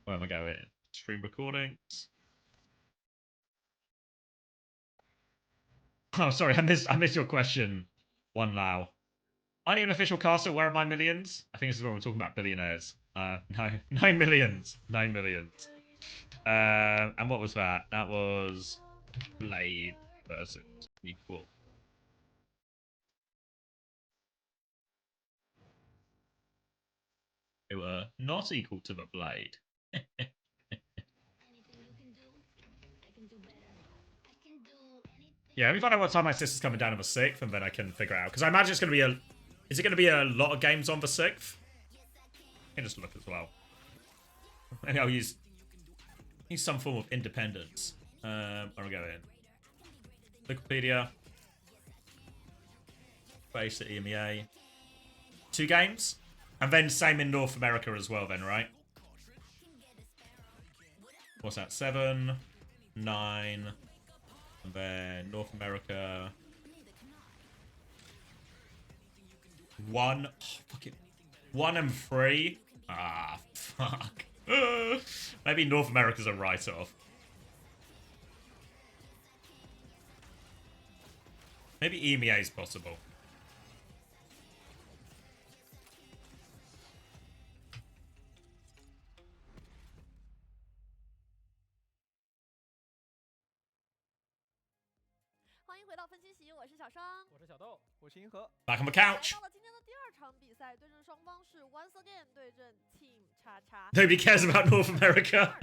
Where am I going? Stream recordings. Oh, sorry, I missed your question. One now. I need an official caster. Where are my millions? I think this is when we're talking about billionaires. No, 9 millions, 9 millions. And what was that? That was Blade versus equal. They were not equal to the Blade. Yeah, let me find out what time my sister's coming down on the 6th, and then I can figure it out. Because I imagine it's going to be a... Is it going to be a lot of games on the 6th? I can just look as well. Maybe I'll use some form of independence. Where am I going? Wikipedia. Base at EMEA. 2 games? And then same in North America as well then, right? What's that? 7, 9... And then North America. 1. Oh, fuck it. 1 and 3. Ah, fuck. Maybe North America's a write-off. Maybe EMEA is possible. Back on the couch. Nobody cares about North America.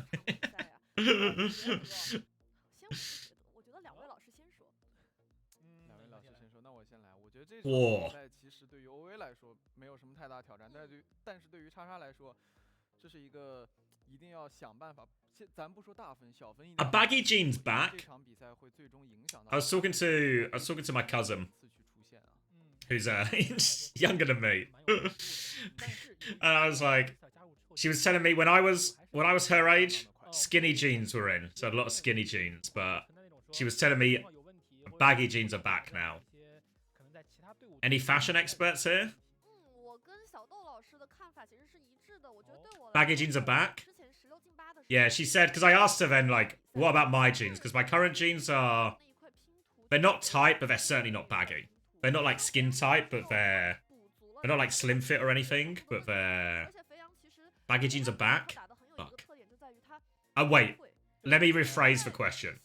War. 其实对于 OA 来说没有什么太大挑战，但是对于叉叉来说，这是一个一定要想办法。咱不说大分，小分一点。Are Baggy Jeans back? 这场比赛会最终影响到。I was talking to my cousin, who's younger than me, and I was like, she was telling me when I was her age, skinny jeans were in, so a lot of skinny jeans, but she was telling me baggy jeans are back now. Any fashion experts here? Baggy jeans are back? Yeah, she said, because I asked her then, like, what about my jeans? Because my current jeans are... They're not tight, but they're certainly not baggy. They're not, like, skin tight, but they're... They're not, like, slim fit or anything, but they're... Baggy jeans are back? Fuck. Oh, wait. Let me rephrase the question.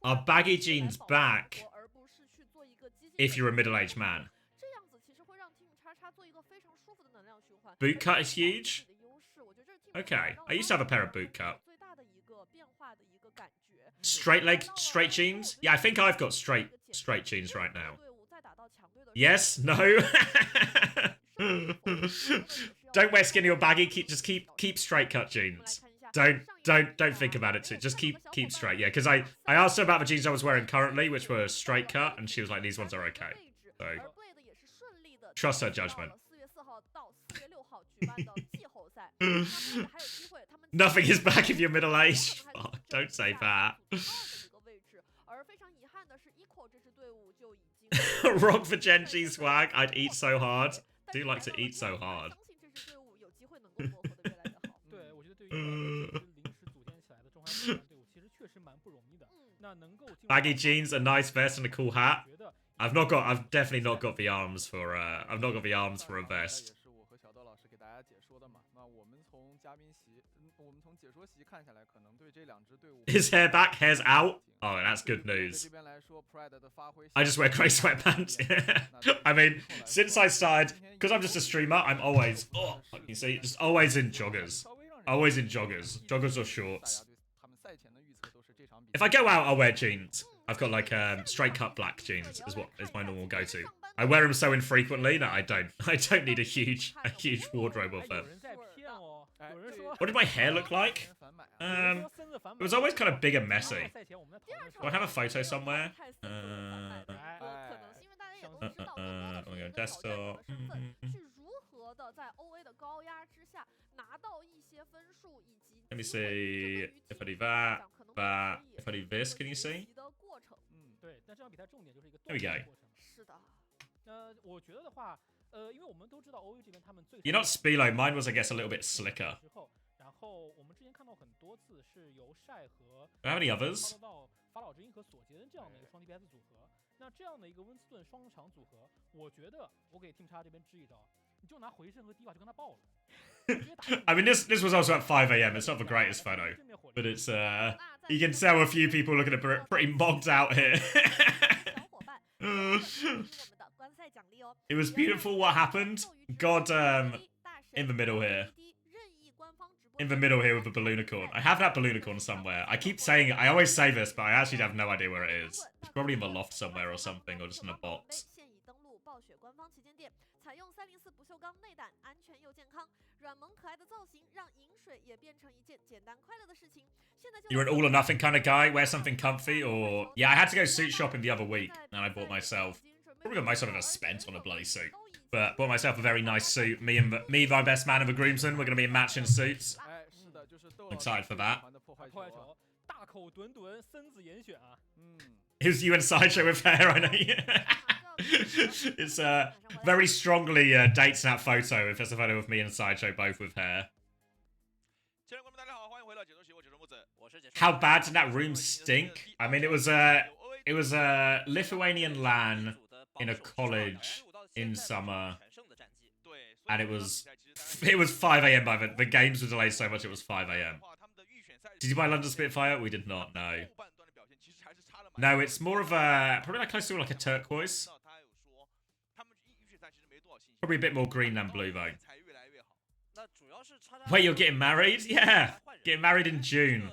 Are baggy jeans back if you're a middle-aged man? Boot cut is huge? Okay. I used to have a pair of boot cut. Straight leg, straight jeans? Yeah, I think I've got straight jeans right now. Yes? No? Don't wear skinny or baggy. Just keep straight cut jeans. Don't think about it too. Just keep straight. Yeah, because I asked her about the jeans I was wearing currently, which were straight cut, and she was like, these ones are okay. So trust her judgment. Nothing is back if you're middle-aged. Oh, don't say that. Rock for Gen G swag. I'd eat so hard. I do like to eat so hard. Baggy jeans, a nice vest, and a cool hat. I've definitely not got the arms for a vest. His hair back, hair's out. Oh, that's good news. I just wear grey sweatpants. I mean, since I started, because I'm just a streamer, I'm always, you see, just always in joggers. Always in joggers. Joggers or shorts. If I go out, I'll wear jeans. I've got like straight cut black jeans is my normal go-to. I wear them so infrequently that I don't need a huge wardrobe of them. What did my hair look like? It was always kind of big and messy. Do I have a photo somewhere? Oh my god, desktop. Let me see if I do that. If I do this, can you see? There we go. You're not Spilo. Mine was, I guess, a little bit slicker. how many others? 法老之鹰和索杰恩这样的一个双 DPS 组合，那这样的一个温斯顿双场组合，我觉得我给 Team 叉这边支一招，你就拿回声和迪瓦就跟他爆了。I mean, this was also at 5 a.m. It's not the greatest photo, but it's you can tell a few people looking pretty mogged out here. It was beautiful what happened. God, in the middle here. In the middle here with the balloonicorn. I have that balloonicorn somewhere. I keep saying it. I always say this, but I actually have no idea where it is. It's probably in the loft somewhere or something, or just in a box. You're an all or nothing kind of guy? Wear something comfy, or... Yeah, I had to go suit shopping the other week, and I bought myself... Probably got most of it spent on a bloody suit. But bought myself a very nice suit. Me, my best man, and the groomsman, we're going to be in matching suits. I'm excited for that. It was you and Sideshow with hair, I know. It's very strongly dates that photo. If it's a photo of me and Sideshow both with hair. How bad did that room stink? I mean, it was a Lithuanian LAN in a college in summer, and it was 5 a.m. by the games were delayed so much it was 5 a.m. Did you buy London Spitfire? We did not. No. No, it's more of a probably like close to like a turquoise. Probably a bit more green than blue though. Wait, you're getting married? Yeah, getting married in June.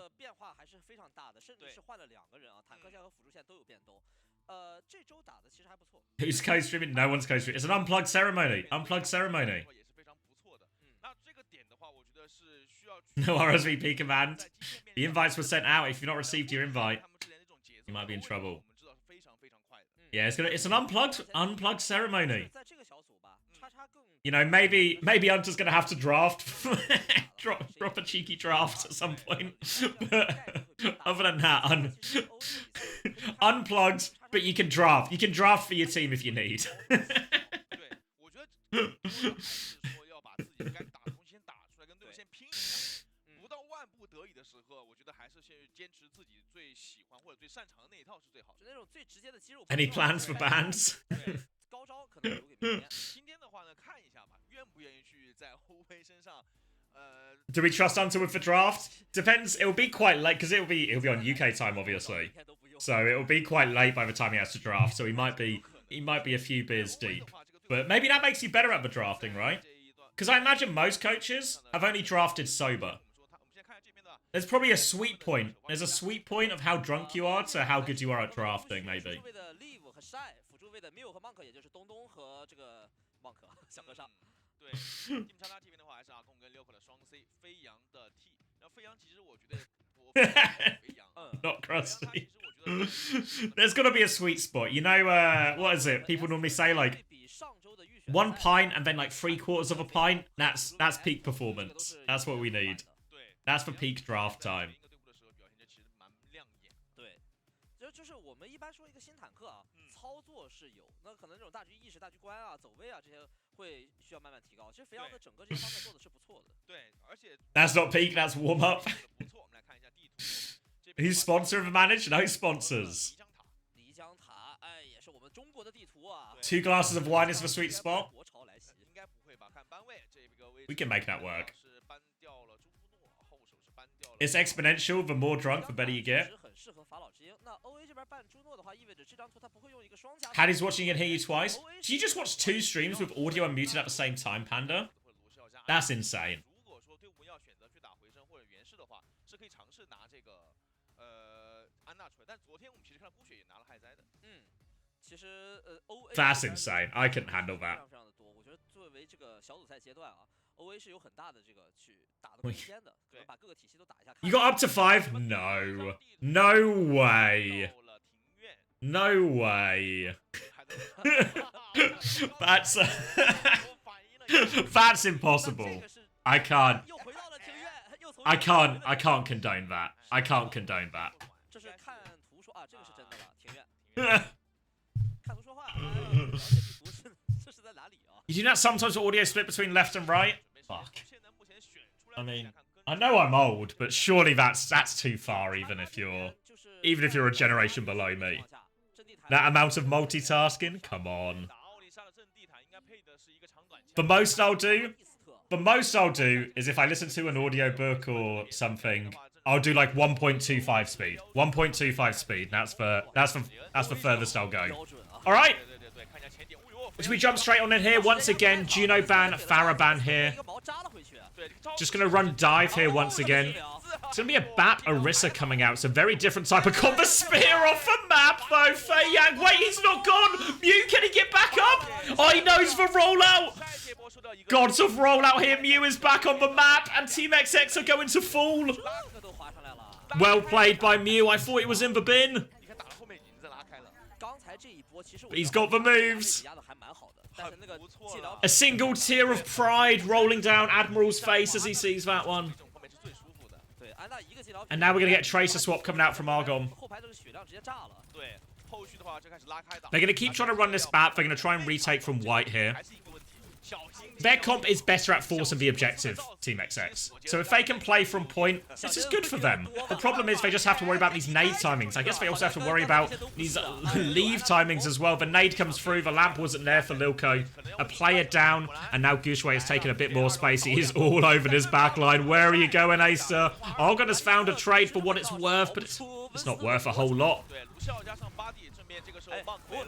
Who's co-streaming? No one's co-streaming. It's an unplugged ceremony. Unplugged ceremony. No RSVP command. The invites were sent out. If you've not received your invite, you might be in trouble. Yeah, it's an unplugged ceremony. You know, maybe Hunter's gonna have to draft, drop a cheeky draft at some point. But other than that, unplugged. But you can draft. You can draft for your team if you need. Any plans for bans? Do we trust Hunter with the draft? Depends. It will be quite late because it'll be on UK time, obviously. So it will be quite late by the time he has to draft. So he might be a few beers deep. But maybe that makes you better at the drafting, right? Because I imagine most coaches have only drafted sober. There's probably a sweet point. There's a sweet point of how drunk you are to how good you are at drafting, maybe. Not crusty. There's got to be a sweet spot. You know, what is it? People normally say, like, 1 pint and then, like, 3/4 of a pint. That's peak performance. That's what we need. That's for peak draft time. That's not peak, that's warm up. Who's sponsor of the manager? No sponsors. 2 glasses of wine is the sweet spot. We can make that work. It's exponential. The more drunk, the better you get. Caddy's watching and hear you twice. Do you just watch 2 streams with audio unmuted at the same time, Panda? That's insane. That's insane. I couldn't handle that. You got up to 5? No. No way. No way. That's that's impossible. I can't condone that. I can't condone that. You do that sometimes with audio split between left and right? Fuck. I mean, I know I'm old, but surely that's too far, even if you're a generation below me. That amount of multitasking? Come on. The most I'll do is if I listen to an audiobook or something, I'll do like 1.25 speed. 1.25 speed. That's the furthest I'll go. All right. Should we jump straight on in here? Once again, Juno ban, Farah ban here. Just going to run dive here once again. It's going to be a Bap Orisa coming out. It's a very different type of combo. Spear off the map, though. Fei Yang. Wait, he's not gone. Mew, can he get back up? Oh, he knows the rollout. Gods of rollout here. Mew is back on the map. And Team XX are going to fall. Well played by Mew. I thought he was in the bin. But he's got the moves. A single tear of pride rolling down Admiral's face as he sees that one. And now we're going to get Tracer Swap coming out from Argon. They're going to keep trying to run this back. They're going to try and retake from White here. Their comp is better at forcing the objective, Team XX. So if they can play from point, this is good for them. The problem is they just have to worry about these nade timings. I guess they also have to worry about these leave timings as well. The nade comes through, the lamp wasn't there for Lilko. A player down, and now Gushue has taken a bit more space. He is all over this backline. Where are you going, Acer? Argon has found a trade for what it's worth, but it's not worth a whole lot.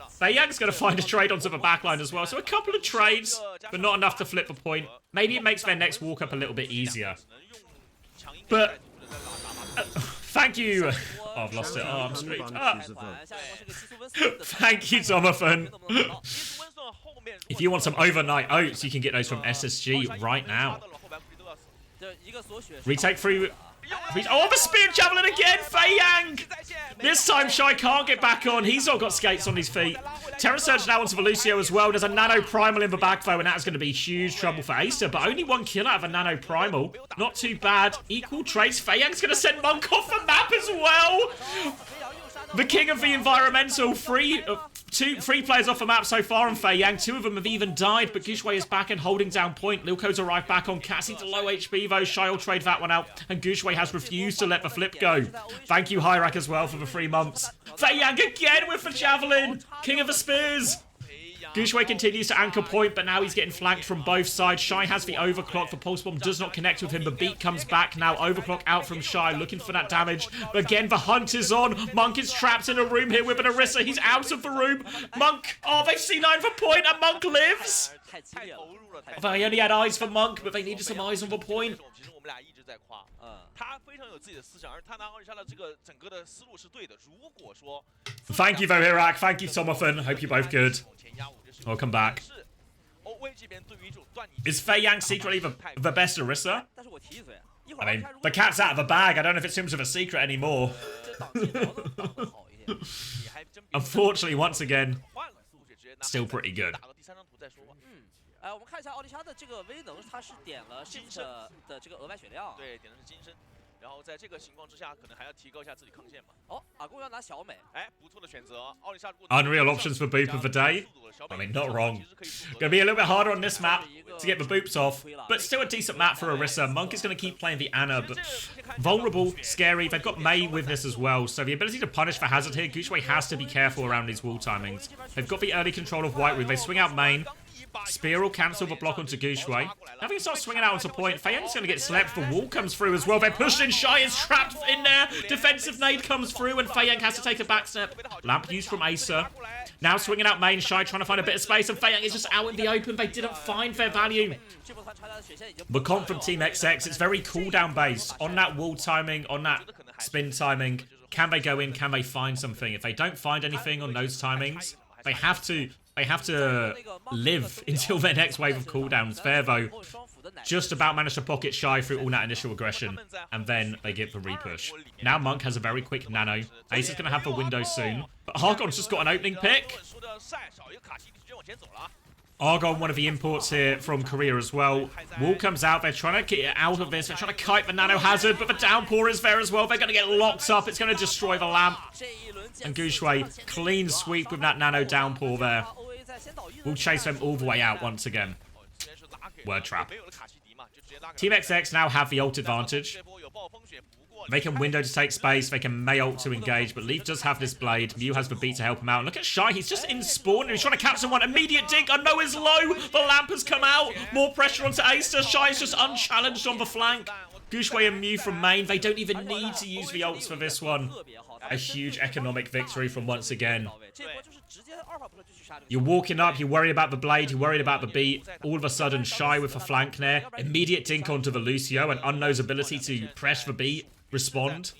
Fei Yang's going to find a trade onto the backline as well. So a couple of trades, but not enough to flip the point. Maybe it makes their next walk up a little bit easier. But thank you. Oh, I've lost it. Oh, I'm screwed. Thank you, Tomothan. If you want some overnight oats, you can get those from SSG right now. Retake through. Oh, the spear javelin again, Fei Yang! This time, Shy can't get back on. He's not got skates on his feet. Terra Surge now onto Velucio as well. There's a Nano Primal in the back, though, and that is going to be huge trouble for Acer. But only one kill out of a Nano Primal. Not too bad. Equal trace. Fei Yang's going to send Monk off the map as well. The king of the environmental. Three players off the map so far on Fei Yang. Two of them have even died, but Gushue is back and holding down point. Lilko's arrived back on Cassie to low HP, though. Shy will trade that one out, and Gushue has refused to let the flip go. Thank you, Hyrak, as well, for the 3 months. Fei Yang again with the javelin. King of the spears. Gushue continues to anchor point, but now he's getting flanked from both sides. Shy has the overclock. The pulse bomb does not connect with him. The beat comes back now. Overclock out from Shy, looking for that damage. But again, the hunt is on. Monk is trapped in a room here with an Orisa. He's out of the room. Monk, oh, they've C9 for point, and Monk lives. They only had eyes for Monk, but they needed some eyes on the point. Thank you, Vohirak. Thank you, Tomothan. Hope you're both good. Welcome back. Is Fei Yang secretly the best Orisa? I mean, the cat's out of the bag. I don't know if it seems of a secret anymore. Unfortunately, once again, still pretty good. Unreal options for Boop of the day. I mean, not wrong. Gonna be a little bit harder on this map to get the boops off, but still a decent map for Orisa. Monk is gonna keep playing the Ana, but vulnerable, scary. They've got Mei with this as well, so the ability to punish for hazard here. Gushue has to be careful around these wall timings. They've got the early control of White Room. They swing out main. Spear will cancel the block onto Gushue. Now they start swinging out onto point. Fei Yang's going to get slept. The wall comes through as well. They're pushed in. Shy is trapped in there. Defensive nade comes through, and Fei Yang has to take a back step. Lamp used from Acer. Now swinging out main. Shy trying to find a bit of space, and Fei Yang is just out in the open. They didn't find their value. The comp from Team XX, it's very cooldown based. On that wall timing, on that spin timing, can they go in? Can they find something? If they don't find anything on those timings, they have to live until their next wave of cooldowns. Fair though, just about managed to pocket Shy through all that initial aggression, and then they get the repush. Now Monk has a very quick nano. Ace is going to have the window soon, but Argon's just got an opening pick. Argon, one of the imports here from Korea as well. Wall comes out. They're trying to get out of this. They're trying to kite the nano hazard, but the downpour is there as well. They're going to get locked up. It's going to destroy the lamp. And Gushue, clean sweep with that nano downpour there. We'll chase them all the way out once again. Word trap. Team XX now have the ult advantage. They can window to take space. They can Mei ult to engage. But Leaf does have this blade. Mew has the beat to help him out. Look at Shy. He's just in spawn. He's trying to catch someone. Immediate dink. I know is low. The lamp has come out. More pressure onto Acer. Shy is just unchallenged on the flank. Guxue and Mew from main. They don't even need to use the ults for this one. A huge economic victory from once again. You're walking up, you're worried about the blade, you're worried about the beat. All of a sudden, Shy with a flank there. Immediate dink onto the Lucio and Unknown's ability to press the beat, respond.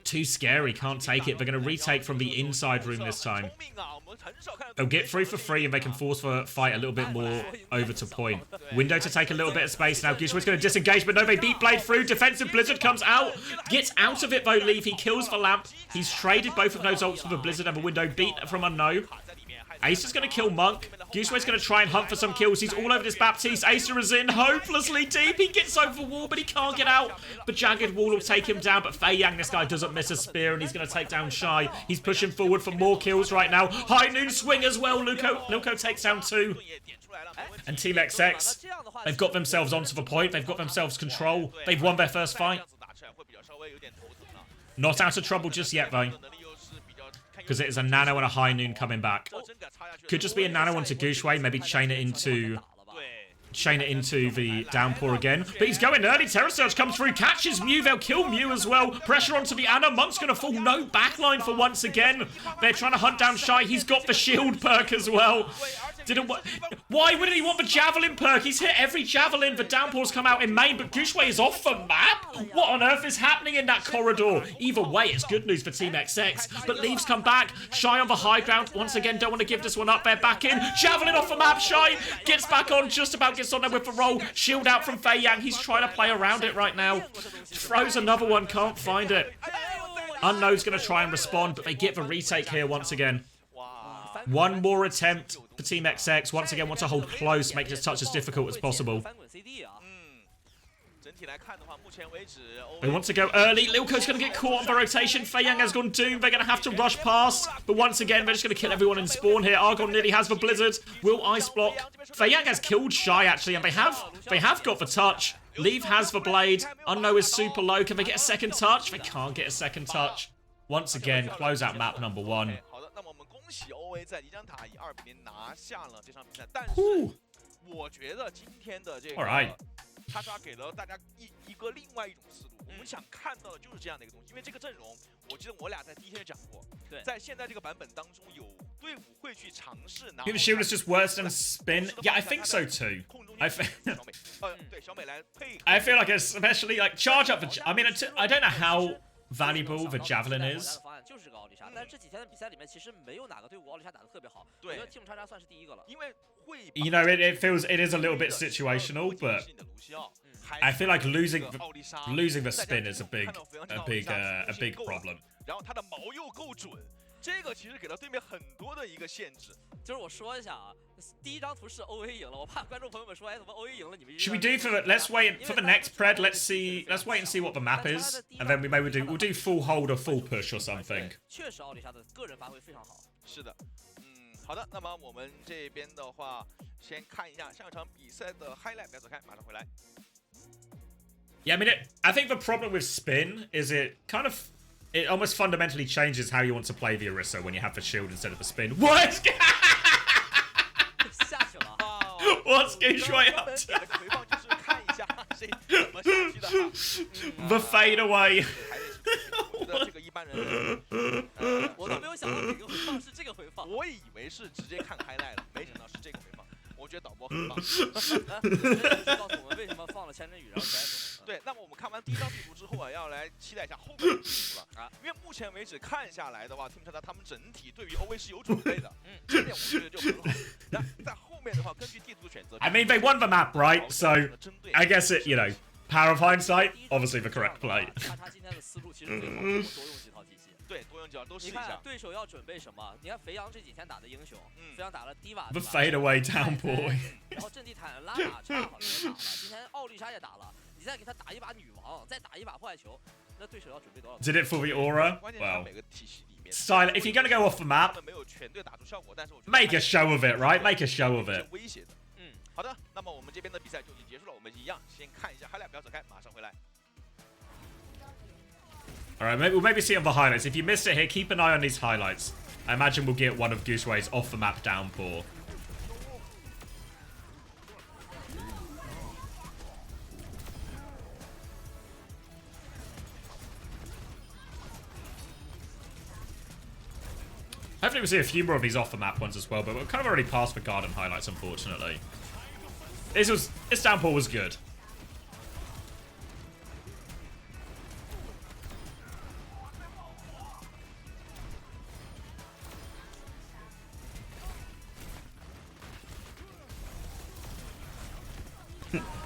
Too scary, can't take it. They're going to retake from the inside room this time. They'll get through for free and they can force the fight a little bit more over to point. Window to take a little bit of space now. Guxue's going to disengage, but no, they beat Blade through. Defensive Blizzard comes out. Gets out of it though, Leaf. He kills the lamp. He's traded both of those ults for the Blizzard and the Window beat from Unknown. Ace is going to kill Monk. Guxue's going to try and hunt for some kills. He's all over this Baptiste. Acer is in hopelessly deep. He gets over the wall, but he can't get out. The Jagged Wall will take him down, but Fei Yang, this guy doesn't miss a spear, and he's going to take down Shy. He's pushing forward for more kills right now. High Noon swing as well. Luco takes down 2. And Team XX, they've got themselves onto the point. They've got themselves control. They've won their first fight. Not out of trouble just yet, though. Because it is a Nano and a High Noon coming back. Could just be a Nano onto Guxue, maybe chain it into the downpour again. But he's going early. Terror Surge comes through, catches Mew. They'll kill Mew as well. Pressure onto the Ana. Monk's going to fall. No backline for once again. They're trying to hunt down Shy. He's got the shield perk as well. Why wouldn't he want the Javelin perk? He's hit every Javelin. The downpours come out in main, but Guxue is off the map? What on earth is happening in that corridor? Either way, it's good news for Team XX. But Leaves come back. Shy on the high ground. Once again, don't want to give this one up. They're back in. Javelin off the map. Shy gets back on. Just about gets on there with the roll. Shield out from Fei Yang. He's trying to play around it right now. Throws another one. Can't find it. Unknown's going to try and respond, but they get the retake here once again. One more attempt for Team XX. Once again, want to hold close, make this touch as difficult as possible. They want to go early. Lilco's going to get caught on the rotation. Fei Yang has gone Doom. They're going to have to rush past. But once again, they're just going to kill everyone in spawn here. Argon nearly has the Blizzard. Will Ice Block. Fei Yang has killed Shy, actually, and they have got the touch. Leaf has the blade. Unknown is super low. Can they get a second touch? They can't get a second touch. Once again, close out map number 1. All right. 他刷给了大家一个另外一种思路，我们想看到的就是这样的一个东西，因为这个阵容，我记得我俩在第一天就讲过，对，在现在这个版本当中，有队伍会去尝试拿。The shield is just worse than spin. Yeah, I think so too. I feel like especially like charge up. I mean, I don't know how valuable the javelin is. You know, it feels it is a little bit situational, but I feel like losing the spin is a big problem. 这个其实给了对面很多的一个限制。就是我说一下啊，第一张图是 OA 赢了，我怕观众朋友们说，哎，怎么 OA 赢了？你们 Should we do let's wait for the next pred? Let's wait and see what the map is, and then we'll do full hold or full push or something. 确实，奥利莎的个人发挥非常好。是的，好的，那么我们这边的话，先看一下上场比赛的 highlight， 不要走开，马上回来。Yeah, I mean, I think the problem with spin is it almost fundamentally changes how you want to play the Orisa when you have the shield instead of the spin. What? What's Guxue up to? The fade away. 这个一般人，我都没有想到哪个回放是这个回放。我以为是直接看 highlight 了，没想到是这个回放。我觉得导播很棒。告诉我们为什么放了千真雨，然后才走。对，那么我们看完第一张地图之后啊，要来期待一下后面的地图了啊。因为目前为止看下来的话 ，Team China 他们整体对于 OA 是有准备的，这点我觉得就很好。那在后面的话，根据地图的选择 I mean, they won the map, right? So I guess it, you know, power of hindsight, obviously the correct play. 他今天的思路其实最好，多用几套体系。 对，多用几套都试一下。你看对手要准备什么？你看肥羊这几天打的英雄，肥羊打了低瓦 ，The fade away downpour， 然后阵地坦拉玛恰好像也打了，今天奥利莎也打了，你再给他打一把女王，再打一把破坏球，那对手要准备多少 ？Did it for the aura? Well, style. If you're gonna go off the map, make a show of it, right? Make a show of it. 好的，那么我们这边的比赛就已经结束了，我们一样先看一下 highlight， 不要走开，马上回来。 Alright, we'll maybe see it on the highlights. If you missed it here, keep an eye on these highlights. I imagine we'll get one of Gooseway's off the map downpour. Hopefully we'll see a few more of these off the map ones as well, but we're kind of already past the garden highlights, unfortunately. This downpour was good.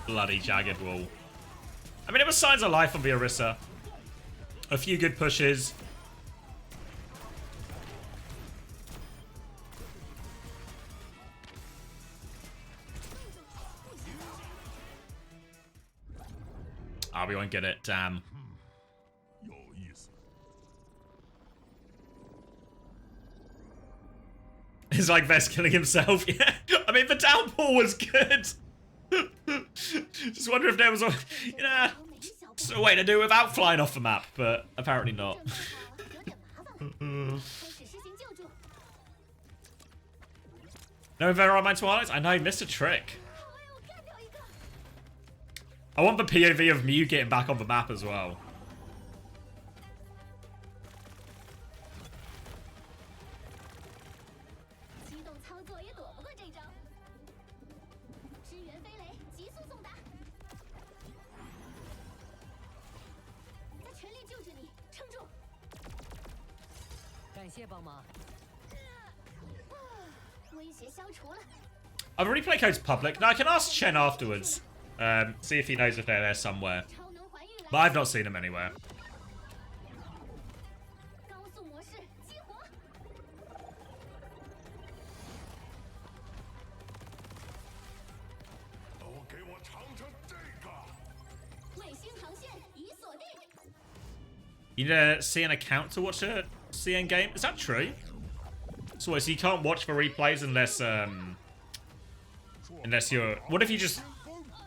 Bloody jagged wall. I mean, it was signs of life on the Orisa. A few good pushes. Ah, we won't get it. Damn. It's like Vest killing himself. Yeah. I mean, the downpour was good. Just wonder if there was a, just a way to do it without flying off the map, but apparently not. No environmental highlights? I know, he missed a trick. I want the POV of Mew getting back on the map as well. I've already played codes public. Now I can ask Chen afterwards. See if he knows if they're there somewhere. But I've not seen them anywhere. You need to see an account to watch a CN game? Is that true? So you can't watch the replays unless unless you're... What if you just...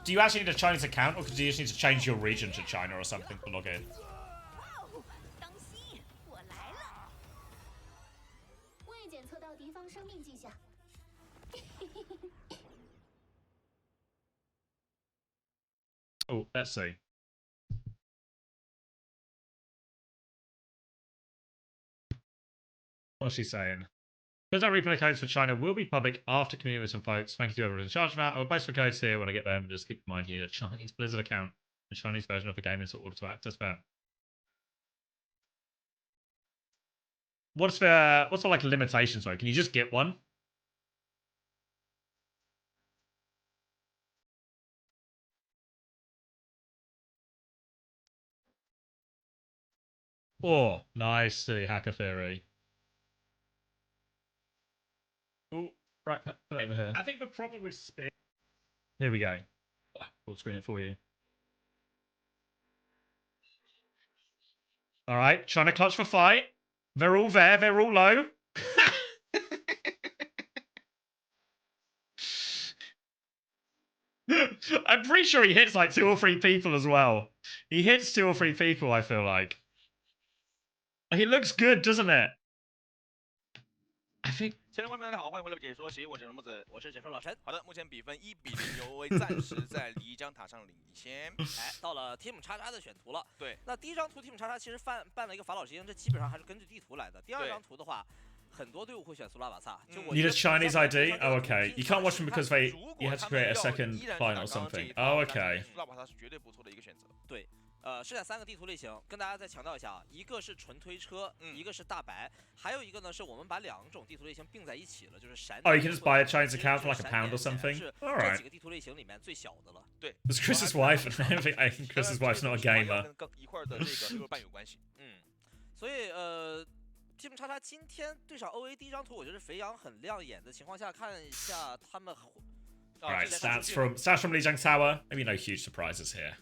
Do you actually need a Chinese account, or do you just need to change your region to China or something to log in? Oh, let's see. What's she saying? Because our replay codes for China will be public after community with some folks. Thank you to everyone in charge of that. I'll post the codes here when I get them. Just keep in mind you need a Chinese Blizzard account. The Chinese version of the game is in order to access that. What's the like limitations though? Can you just get one? Oh, nice, silly hacker theory. Oh, right, over here. I think the problem with spin. Here we go. Full screen it for you. All right, trying to clutch for fight. They're all there. They're all low. I'm pretty sure he hits like 2 or 3 people as well. He hits 2 or 3 people, I feel like. He looks good, doesn't it? I think. 先生观众大家好，欢迎回来解说席，我是木子，我是解说老陈。好的，目前比分1-0，由为暂时在漓江塔上领先。哎，到了 Team 叉叉的选图了。对，那第一张图 Team 叉叉其实办了一个法老之鹰，这基本上还是根据地图来的。第二张图的话，很多队伍会选苏拉瓦萨。就我 Need a Chinese ID? Oh, okay. You can't watch them because you have to create a second client or something. Oh, okay. 苏拉瓦萨是绝对不错的一个选择。对。剩下3个地图类型，跟大家再强调一下啊，一个是纯推车，一个是大白，还有一个呢是我们把2种地图类型并在一起了，就是闪。Oh, you can just buy a Chinese account for like a pound or something. 是 All right. 这几个地图类型里面最小的了。对。It's Chris's wife, and I think Chris's wife's not a gamer. 跟一块的这个六伴有关系。所以Team 叉叉今天对上 OA 第一张图，我觉得肥羊很亮眼的情况下，看一下他们。Alright, stats from Lijiang Tower. Maybe no huge surprises here.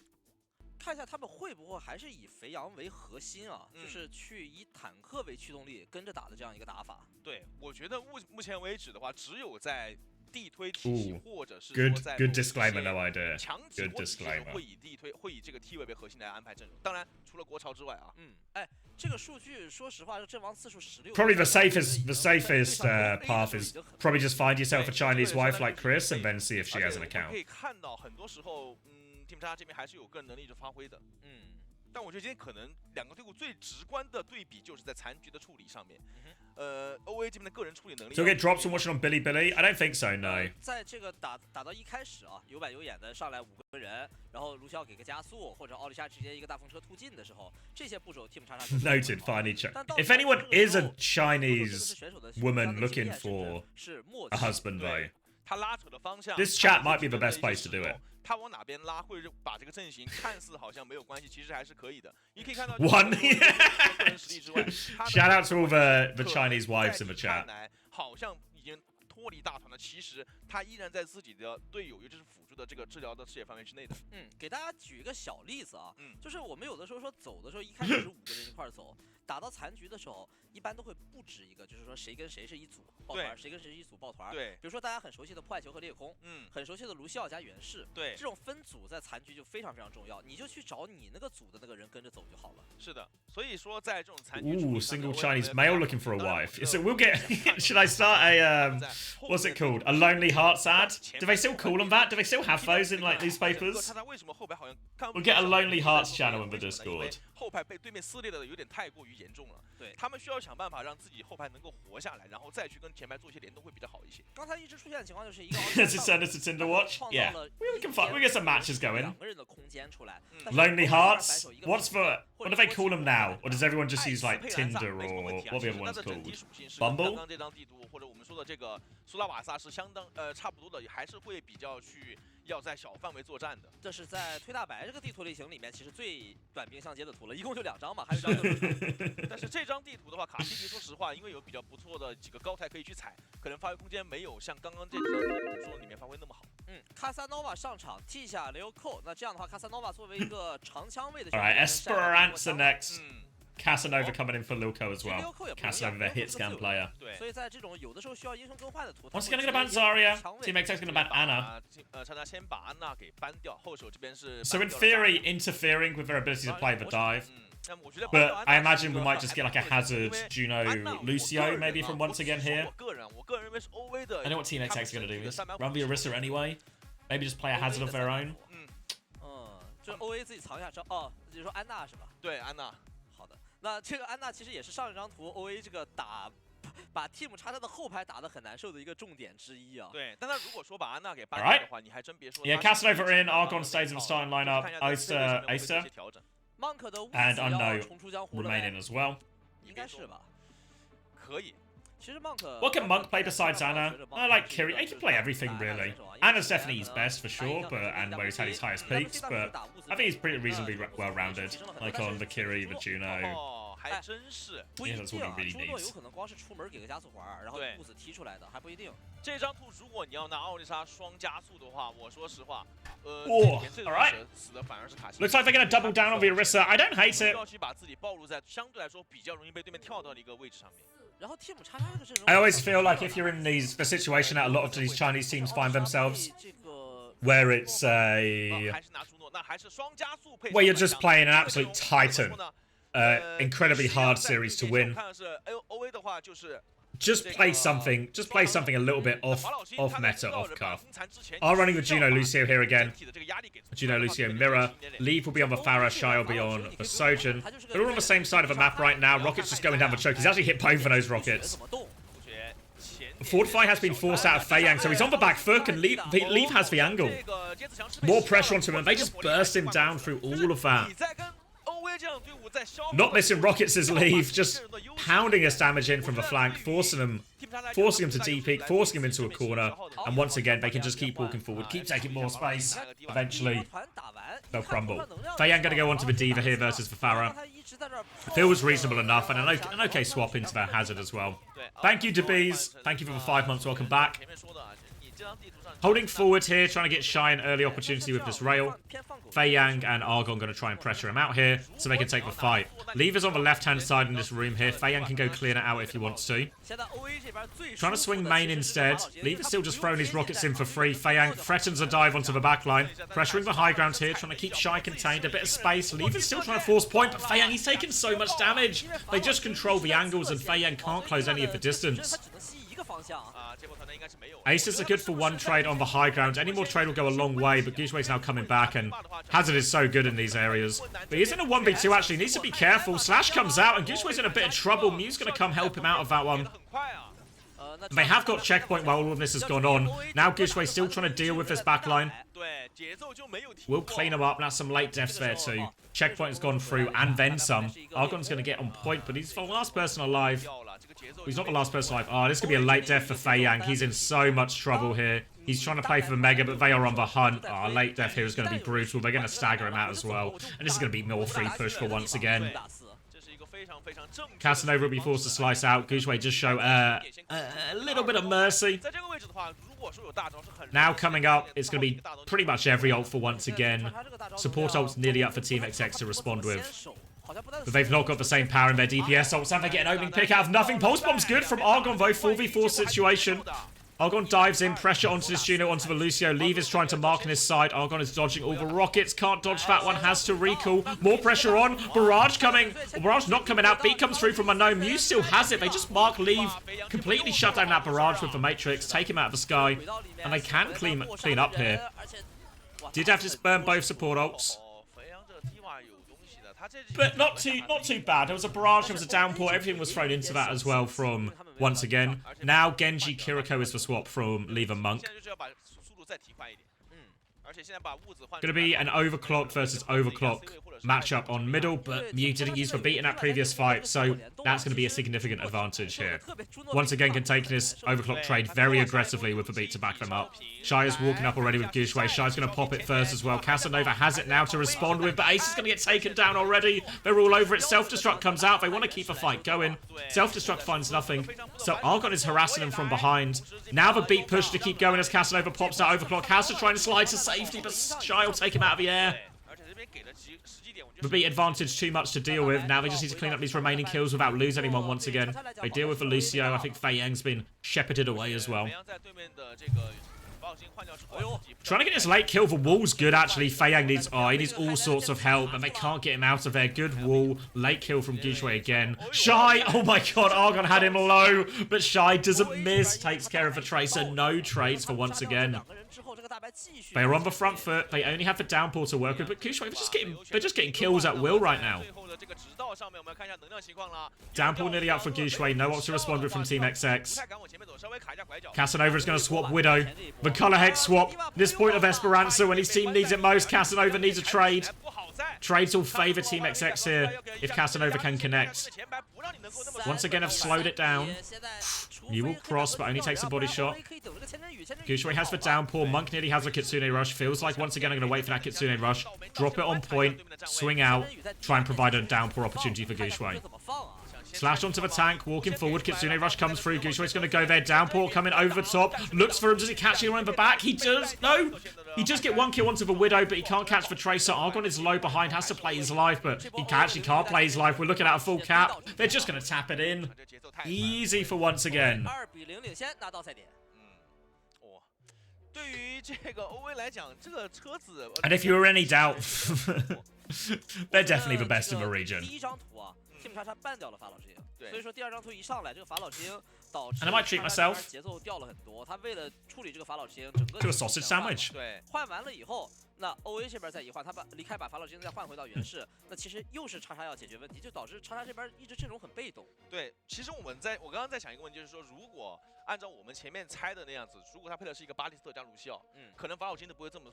看一下他们会不会还是以肥羊为核心啊，就是去以坦克为驱动力跟着打的这样一个打法。对，我觉得目前为止的话，只有在地推体系， Ooh, 或者是说 Good 在 good 某一 disclaimer, 些 no idea. 强级 Good 国体系 disclaimer. 会以地推会以这个 T 位为核心来安排阵容。当然，除了国潮之外啊，哎，这个数据说实话，这阵亡次数16。Probably the safest path is probably just find yourself a Chinese wife like Chris and then see if she has an 可 account. 以看到很多时候，Team 叉这边还是有个人能力去发挥的。但我觉得今天可能两个队伍最直观的对比就是在残局的处理上面。OA 这边的个人处理能力。So get drops from watching on Bilibili? I don't think so, no. 在这个打到一开始啊，有板有眼的上来5个人，然后卢肖给个加速，或者奥利莎直接一个大风车突进的时候，这些步骤 Team 叉 Noted, finally check. If anyone is a Chinese woman looking for a husband, though, 他拉扯的方向 this chat might be the best place to do it. 他往哪边拉，会把这个阵型看似好像没有关系，其实还是可以的。你可以看到 One. 个人实力之外 Shout out to all the Chinese wives in the chat. 好像已经脱离大团了，其实他依然在自己的队友，也就是辅助的这个治疗的视野范围之内的。给大家举一个小例子啊，就是我们有的时候说走的时候，一开始是5个人一块走，打到残局的时候，一般都会不止一个，就是说谁跟谁是一组抱团，谁跟谁是一组抱团。对，比如说大家很熟悉的破坏球和裂空，很熟悉的卢西奥加源氏，对，这种分组在残局就非常非常重要，你就去找你那个组的那个人跟着走就好了。是的，所以说在这种残局 Ooh, single Chinese male looking for a wife. So we'll get. Should I start a what's it called? A lonely hearts ad? Do they still call them that? Do they still have those in like newspapers? We'll get a lonely hearts channel in the Discord. 后排被对面撕裂的有点太过于严重了，对他们需要想办法让自己后排能够活下来，然后再去跟前排做一些联动会比较好一些。刚才一直出现的情况就是一个 Does it send us to Tinder Watch? Yeah. We can find. We get some matches going. 2个人的空间出来。Lonely hearts. What's for? What do they call them now? Or does everyone just use like Tinder or what the other one's called? Bumble. 刚刚这张地图或者我们说的这个苏拉瓦萨是相当差不多的，还是会比较去要在小范围作战的。这是在推大白这个地图类型里面，其实最短兵相接的图了，一共就2张嘛，还有一张更长。但是这张地图的话，卡西迪说实话，因为有比较不错的几个高台可以去踩，可能发挥空间没有像刚刚这张地图说里面发挥那么好。卡萨诺瓦上场替下雷欧寇，那这样的话，卡萨诺瓦作为一个长枪位的。All right, Esperanza next. Casanova coming in for Lilco as well. Casanova, the hit scan player. 所以在这种有的时候需要英雄更换的图。Once again, gonna ban Zarya. Team X's gonna ban Anna. 他先把安娜给ban掉，后手这边是。So in theory, interfering with their ability to play the dive. But I imagine we might just get like a Hazard, Juno, Lucio maybe from once again here. I know what Team XX is gonna do is run the Orisa anyway. Maybe just play a Hazard of their own. 就 OA 自己藏一下招哦，你说安娜是吧？对，安娜。好的，那这个安娜其实也是上一张图 OA 这个把 Team 叉叉的后排打得很难受的一个重点之一啊。对，但他如果说把安娜给搬掉的话，你还真别说。Yeah, Casanova in, Argon stays in the starting lineup, Acer, Monk 的and Unknown 重出江湖 remaining as well. 应该是吧？可以。其实 Monk What can Monk play besides Anna? I like Kiri. He can play everything really. Anna's definitely his best for sure, and where he's had his highest peaks. But I think he's pretty reasonably well-rounded, like on the Kiri, the Juno. 还真是。不一定啊，朱诺 really 有可能光是出门给个加速环，然后不死踢出来的，还不一定。这张图如果你要拿奥利莎双加速的话，我说实话，all right. 死的反而是卡西。 Looks like they're gonna double down on the Orisa. I don't hate it. 要去把自己暴露在相对来说比较容易被对面跳到的一个位置上面。 I always feel like if you're in the situation that a lot of these Chinese teams find themselves, where it's where you're just playing an absolute titan, incredibly hard series to win. Just play something a little bit off meta, off cuff. I'm running with Juno Lucio here again. Juno Lucio mirror. Leave will be on the Pharah, Shy will be on the Sojourn. They're all on the same side of the map right now. Rocket's just going down the choke. He's actually hit both of those rockets. Fortify has been forced out of Feiyang, so he's on the back foot, and Leave has the angle. More pressure onto him, and they just burst him down through all of that. Not missing Rockets as Leave, just pounding his damage in from the flank, forcing him to DP, forcing him into a corner, and once again they can just keep walking forward, keep taking more space. Eventually, they'll crumble. Feiyang gonna go onto the Diva here versus the Pharah. Feels reasonable enough, and an okay swap into their Hazard as well. Thank you, DeBees. Thank you for the 5 months. Welcome back. Holding forward here, trying to get Shy an early opportunity with this rail. Fei Yang and Argon going to try and pressure him out here so they can take the fight. Lever's on the left-hand side in this room here. Fei Yang can go clear it out if he wants to. Trying to swing main instead. Lever's still just throwing his rockets in for free. Fei Yang threatens a dive onto the backline. Pressuring the high ground here, trying to keep Shy contained. A bit of space. Lever's still trying to force point, but Fei Yang, he's taking so much damage. They just control the angles and Fei Yang can't close any of the distance. Aces are good for one trade on the high ground. Any more trade will go a long way, but Guixue's now coming back, and Hazard is so good in these areas. But he's in a 1v2, actually. Needs to be careful. Slash comes out, and Guixue's in a bit of trouble. Mew's going to come help him out of that one. They have got checkpoint while all of this has gone on. Now Guixue still trying to deal with this backline. We'll clean him up. That's some late deaths there too. Checkpoint has gone through, and then some. Argon's going to get on point, but he's the last person alive. He's not the last person alive. Oh, this could be a late death for Fei Yang. He's in so much trouble here. He's trying to play for the Mega, but they are on the hunt. Oh, late death here is going to be brutal. They're going to stagger him out as well. And this is going to be more free push for once again. Casanova will be forced to slice out. Guixue just show a little bit of mercy. Now coming up, it's going to be pretty much every ult for once again. Support ult's nearly up for Team XX to respond with. But they've not got the same power in their DPS ults, and they get an opening pick out of nothing. Pulse Bomb's good from Argon, though. 4v4 situation. Argon dives in, pressure onto this Juno, onto the Lucio. Leave is trying to mark on his side. Argon is dodging all the rockets. Can't dodge that one. Has to recall. More pressure on. Barrage coming. Well, Barrage not coming out. Beat comes through from unknown. Mew still has it. They just mark Leave. Completely shut down that Barrage with the Matrix. Take him out of the sky. And they can clean up here. Did have to spurn both support ults. But not too bad. There was a barrage, there was a downpour, everything was thrown into that as well from once again. Now Genji Kiriko is the swap from Lever Monk. Going to be an overclock versus overclock matchup on middle, but Mew didn't use the beat in that previous fight, so that's going to be a significant advantage here. Once again, can take this overclock trade very aggressively with the beat to back them up. Shy is walking up already with Guixue. Shy's going to pop it first as well. Casanova has it now to respond with, but Ace is going to get taken down already. They're all over it. Self-destruct comes out. They want to keep a fight going. Self-destruct finds nothing, so Argon is harassing them from behind. Now the beat push to keep going as Casanova pops out overclock. Has to try and slide to safety, but Shy will take him out of the air. The beat advantage too much to deal with. Now they just need to clean up these remaining kills without losing anyone once again. They deal with the Lucio. I think Fei Yang's been shepherded away as well. Trying to get this late kill for Wall's good, actually. Fei Yang needs, he needs all sorts of help, and they can't get him out of there. Good Wall. Late kill from Guixue again. Shy, oh my god, Argon had him low, but Shy doesn't miss. Takes care of the Tracer. No trades for once again. They are on the front foot. They only have the downpour to work with, but Guixue, they're just getting kills at will right now. Downpour nearly up for Guixue. No one to respond with from Team XX. Casanova is going to swap Widow. The Color Hex swap. This point of Esperanza when his team needs it most. Casanova needs a trade. Trades will favour Team XX here if Casanova can connect. Once again, have slowed it down. You will cross, but only takes a body shot. Guixue has the downpour. Monk nearly has a Kitsune Rush. Feels like once again I'm going to wait for that Kitsune Rush. Drop it on point. Swing out. Try and provide a downpour opportunity for Guixue. Slash onto the tank, walking forward. Kitsune Rush comes through. Guixue's going to go there. Downpour coming over the top. Looks for him. Does he catch anyone in the back? He does. No. He does get one kill onto the Widow, but he can't catch the Tracer. Argon is low behind. Has to play his life, but he actually can't play his life. We're looking at a full cap. They're just going to tap it in. Easy for once again. And if you were any doubt, they're definitely the best in the region. And I might treat myself to a sausage sandwich. 那OA 这边再一换，他离开把法老精再换回到原氏，那其实又是叉叉要解决问题，就导致叉叉这边一直阵容很被动。对，其实我刚刚在想一个问题，就是说，如果按照我们前面猜的那样子，如果他配的是一个巴蒂斯特加卢西奥，可能法老精都不会这么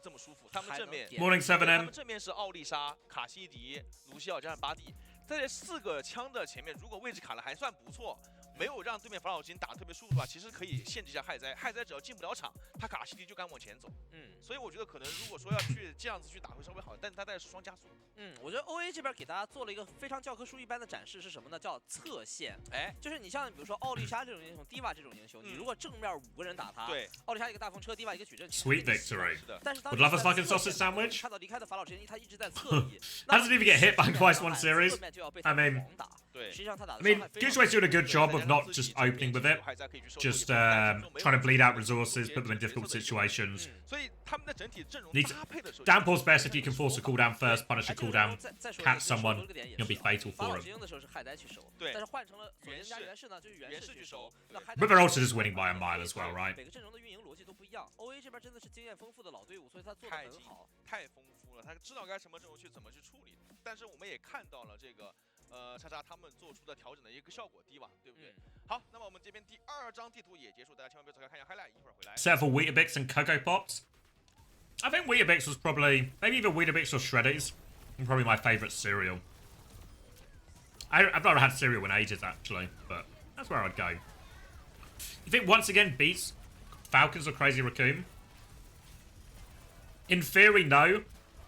这么舒服。他们正面 Morning 7M， 他们正面是奥丽莎、卡西迪、卢西奥加上巴蒂，在这4个枪的前面，如果位置卡的还算不错。没有让对面法老金打特别舒服的话，其实可以限制一下害哉。害哉只要进不了场，他卡西迪就敢往前走。所以我觉得可能如果说要去这样子去打会稍微好，但他带的是双加速。我觉得 OA 这边给大家做了一个非常教科书一般的展示是什么呢？叫侧线。就是你像比如说奥利莎这种英雄，Diva 这种英雄，你如果正面5个人打他，对，奥利莎一个大风车，Diva 一个矩阵 Sweet victory. 但是当 Would love a fucking sausage sandwich. 看到离开的法老之前，他一直在侧翼 Hasn't even get hit by twice one series. I mean, 实际上他打的 Goochway's doing a good job of not just opening with it, just trying to bleed out resources, put them in difficult situations. Downpour's best if you can force a cooldown first, punish a cooldown, catch someone, it'll be fatal for him. But they're also just winning by a mile as well, right? 每个阵容的运营逻辑都不一样。OA 这边真的是经验丰富的老队伍，所以他做的很好，太丰富了，他知道该什么阵容去怎么去处理。但是我们也看到了这个叉叉他们做出的调整的一个效果低吧，对不对？好，那么我们这边第2张地图也结束，大家千万不要走开，看一下 highlight， 一会儿回来。Except for Weetabix and Cocoa Pops. I think Weetabix was probably, maybe either Weetabix or Shreddies, probably my favourite cereal. I've not had cereal in ages actually, but that's where I'd go. You think once again beats Falcons or Crazy Raccoon? In theory, no,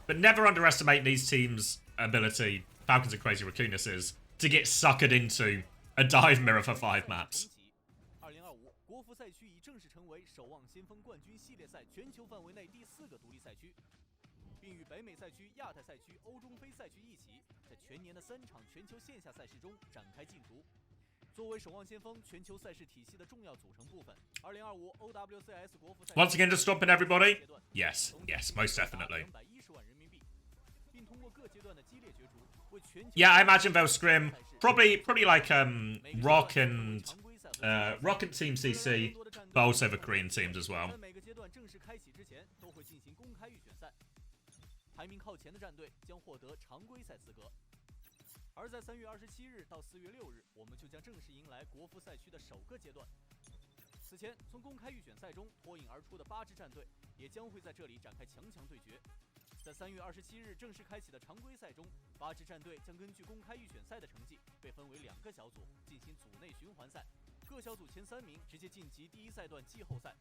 but never underestimate these teams' ability, Falcons and Crazy Raccoon this is, to get suckered into a dive mirror for 5 maps. 2025国服赛区已正式成为守望先锋冠军系列赛全球范围内第4个独立赛区，并与北美赛区、亚太赛区、欧中非赛区一起，在全年的3场全球线下赛事中展开竞逐。作为守望先锋全球赛事体系的重要组成部分，2025 OWCS 国服赛 Once again, just stopping everybody? Yes, yes, most definitely. 210万人民币，并通过各阶段的激烈角逐，为全球 Yeah, I imagine they'll scrim probably like Rock and Team CC, but also the Korean teams as well. 在每个阶段正式开启之前，都会进行公开预选赛，排名靠前的战队将获得常规赛资格。而在3月27日到4月6日，我们就将正式迎来国服赛区的首个阶段。此前，从公开预选赛中脱颖而出的8支战队，也将会在这里展开强对决。在3月27日正式开启的常规赛中，8支战队将根据公开预选赛的成绩，被分为2个小组进行组内循环赛，各小组前3名直接晋级第1赛段季后赛。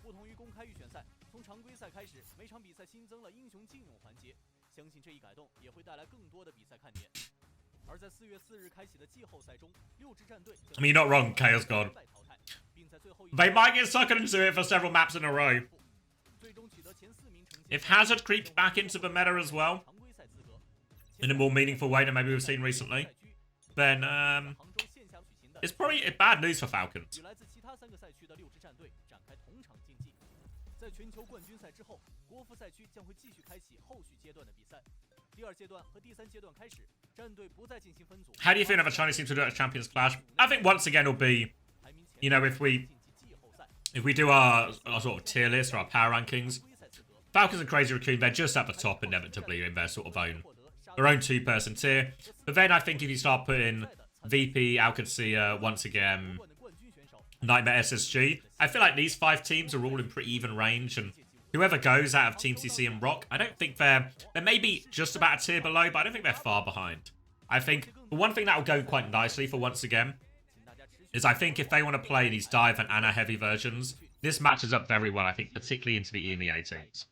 不同于公开预选赛，从常规赛开始，每场比赛新增了英雄竞勇环节，相信这一改动也会带来更多的比赛看点。而在4月4日开启的季后赛中，6支战队 I mean, you're not wrong, Chaos God. They might get suckered into it for several maps in a row. If Hazard creeps back into the meta as well, in a more meaningful way than maybe we've seen recently, then it's probably bad news for Falcons. 与来自其他3个赛区的6支战队展开同场竞技。在全球冠军赛之后，国服赛区将会继续开启后续阶段的比赛。第2阶段和第3阶段开始，战队不再进行分组。How do you think of a Chinese team to do at Champions Clash? I think once again it'll be, you know, if we do our sort of tier list or our power rankings, Falcons and Crazy Raccoon, they're just at the top inevitably in their sort of own 2-person tier. But then I think if you start putting VP, Alcacia, once again, Nightmare SSG, I feel like these 5 teams are all in pretty even range, and whoever goes out of Team CC and Rock, I don't think they're maybe just about a tier below, but I don't think they're far behind. I think the one thing that will go quite nicely for once again is I think if they want to play these dive and Ana heavy versions, this matches up very well, I think, particularly into the EMEA teams.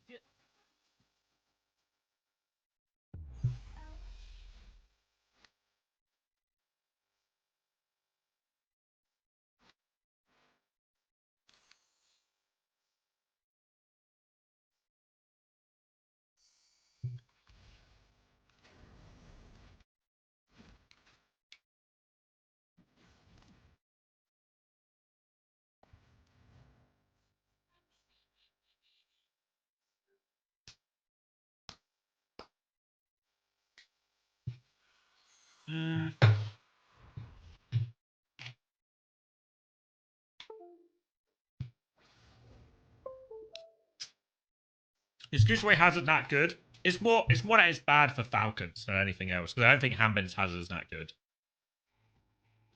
His Goochway Hazard that good. It's more that it's bad for Falcons than anything else, because I don't think Hanbin's Hazard is that good.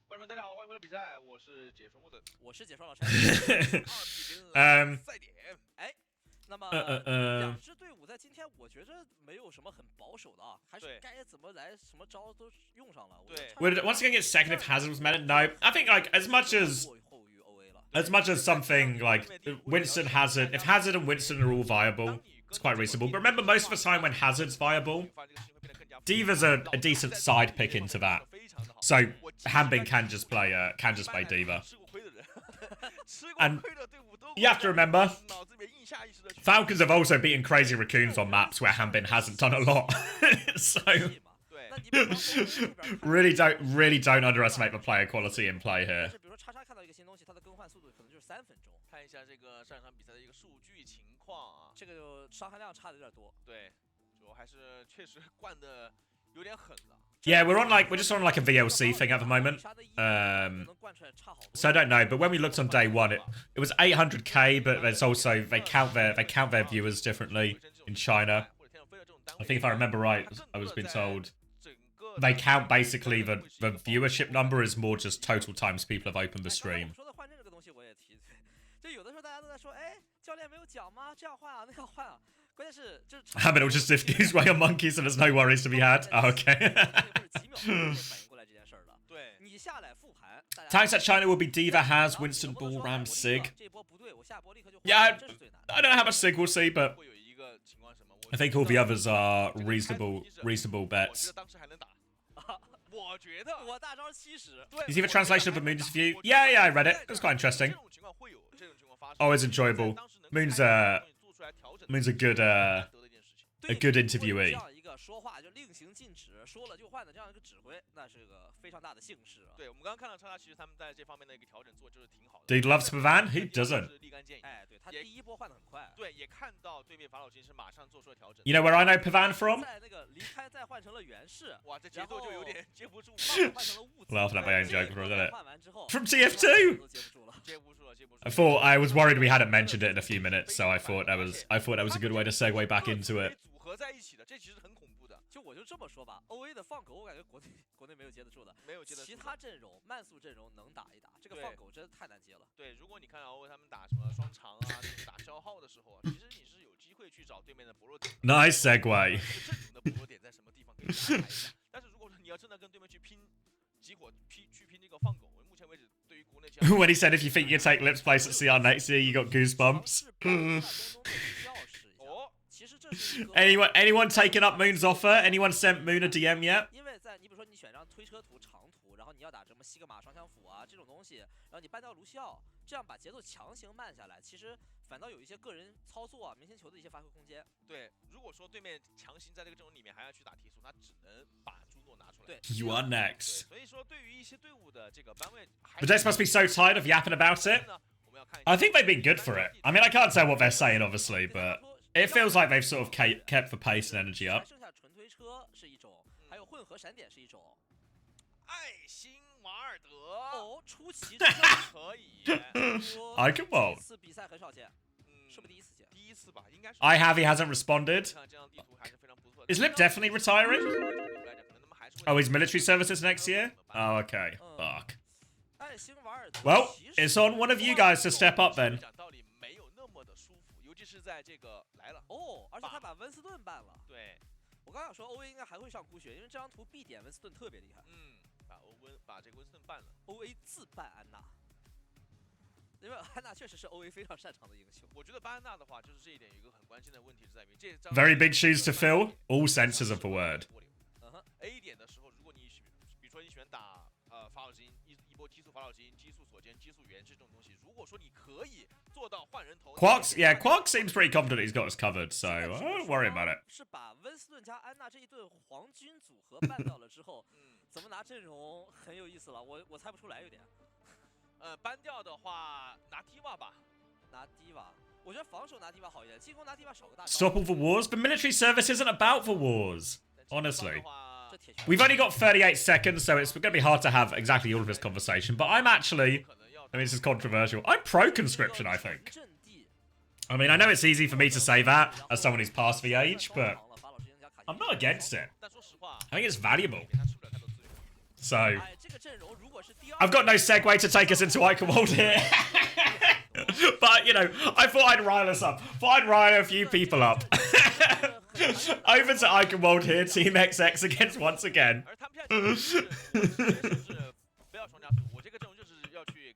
观众大家好，欢迎回来比赛，我是解说的，我是解说老陈。赛点，那么两支队伍在今天，我觉着没有什么很保守的啊，还是该怎么来什么招都用上了。对。Would it once again get second if Hazard was meta? No, I think like as much as something like Winston Hazard, if Hazard and Winston are all viable, it's quite reasonable. But remember, most of the time when Hazard's viable, D.Va's a decent side pick into that. So Hanbin can just play D.Va. And you have to remember, Falcons have also beaten Crazy Raccoons on maps where Hanbin hasn't done a lot. So really don't underestimate the player quality in play here. 看一下这个上场比赛的一个数据情况啊，这个就伤害量差的有点多。对，主还是确实灌的有点狠了。Yeah, we're just on like a VLC thing at the moment. So I don't know, but when we looked on day one, it was 800k, but there's also they count their viewers differently in China. I think if I remember right, I was being told they count basically the viewership number is more just total times people have opened the stream. 就有的时候大家都在说，哎，教练没有讲吗？这样换啊，那样换啊。关键是就是。Hamid will just diffuse way on monkeys and there's no worries to be had. Oh, okay. Tanks at China will be D.Va, Haz, Winston, Ball, Ram, Sig. Yeah, I don't know how much Sig we'll see, but I think all the others are reasonable bets. You see the translation of the Moon's view? Yeah, I read it. It was quite interesting. Always enjoyable. Moon's a good interviewee. 说话就令行禁止，说了就换的这样一个指挥，那是个非常大的幸事啊。对，我们刚刚看到叉叉，其实他们在这方面的一个调整做就是挺好的。Dude loves Pavan, who doesn't? 哎，对他第一波换的很快。对，也看到对面法老金是马上做出了调整。You know where I know Pavan from? 在那个离开再换成了袁氏，哇，这节奏就有点接不住。换成了物资。Laughing at my own joke, isn't it? 换完之后 From TF2. 接不住了。I thought I was worried we hadn't mentioned it in a few minutes, so I thought that was a good way to segue back into it. 组合在一起的，这其实很恐怖的。就我就这么说吧 ，OA 的放狗，我感觉国内没有接得住的，没有接得住。其他阵容慢速阵容能打一打，这个放狗真的太难接了。对，如果你看 OA 他们打什么双长啊，打消耗的时候啊，其实你是有机会去找对面的薄弱点。Nice segue. 阵容的薄弱点在什么地方可以打一下？但是如果说你要真的跟对面去拼集火，去拼这个放狗，目前为止对于国内，When he said if you think you take Lips place at CR next year, you got goosebumps. Anyone taken up Moon's offer? Anyone sent Moon a DM yet? 因为在你比如说你选张推车图长图，然后你要打什么西格玛双枪斧啊这种东西，然后你搬掉卢西奥，这样把节奏强行慢下来，其实反倒有一些个人操作啊、明星球的一些发挥空间。对，如果说对面强行在这个阵容里面还要去打提速，那只能把朱诺拿出来。对 ，You are next. 所以说对于一些队伍的这个班位 The decks must be so tired of yapping about it. I think they've been good for it. I mean, I can't say what they're saying, obviously, but it feels like they've sort of kept the pace and energy up. 剩下纯推车是一种，还有混合闪点是一种。爱新瓦尔德哦，出奇制胜可以。I can vote. 这次比赛很少见，是不是第一次见？第一次吧，应该是。I have. He hasn't responded. Is Lip definitely retiring? Oh, he's military services next year? Oh, okay. Fuck. Well, it's on one of you guys to step up then. 尤其是在这个来了哦，而且他把温斯顿办了。对，我刚想说 OA 应该还会上孤血，因为这张图 B 点温斯顿特别厉害。把这个温斯顿办了。OA 自办安娜，因为安娜确实是 OA 非常擅长的英雄。我觉得办安娜的话，就是这一点有一个很关键的问题是在于这张 Very big shoes to fill, all senses of the word. A 点的时候，如果你比如说你选打法老金一波激速法老金、激速锁肩、激速元这种东西，如果说你可以做到换人头 Quark seems pretty confident he's got us covered, so I don't worry about it. 是把温斯顿加安娜这一对黄金组合办到了之后，怎么拿阵容很有意思了，我猜不出来有点。搬掉的话拿D.Va 吧，拿D.Va。我觉得防守拿D.Va好一点，进攻拿D.Va少个大。Stop all the wars, but military service isn't about the wars. Honestly. We've only got 38 seconds, so it's going to be hard to have exactly all of this conversation. But I'm actually, I mean, this is controversial. I'm pro-conscription, I think. I mean, I know it's easy for me to say that as someone who's past the age, but I'm not against it. I think it's valuable. So, I've got no segue to take us into Eichenwald here. But, you know, I thought I'd rile us up. Thought I'd rile a few people up. Over to Eichenwald here, Team XX against once again. 而他们现在是不要双加速，我这个阵容就是要去。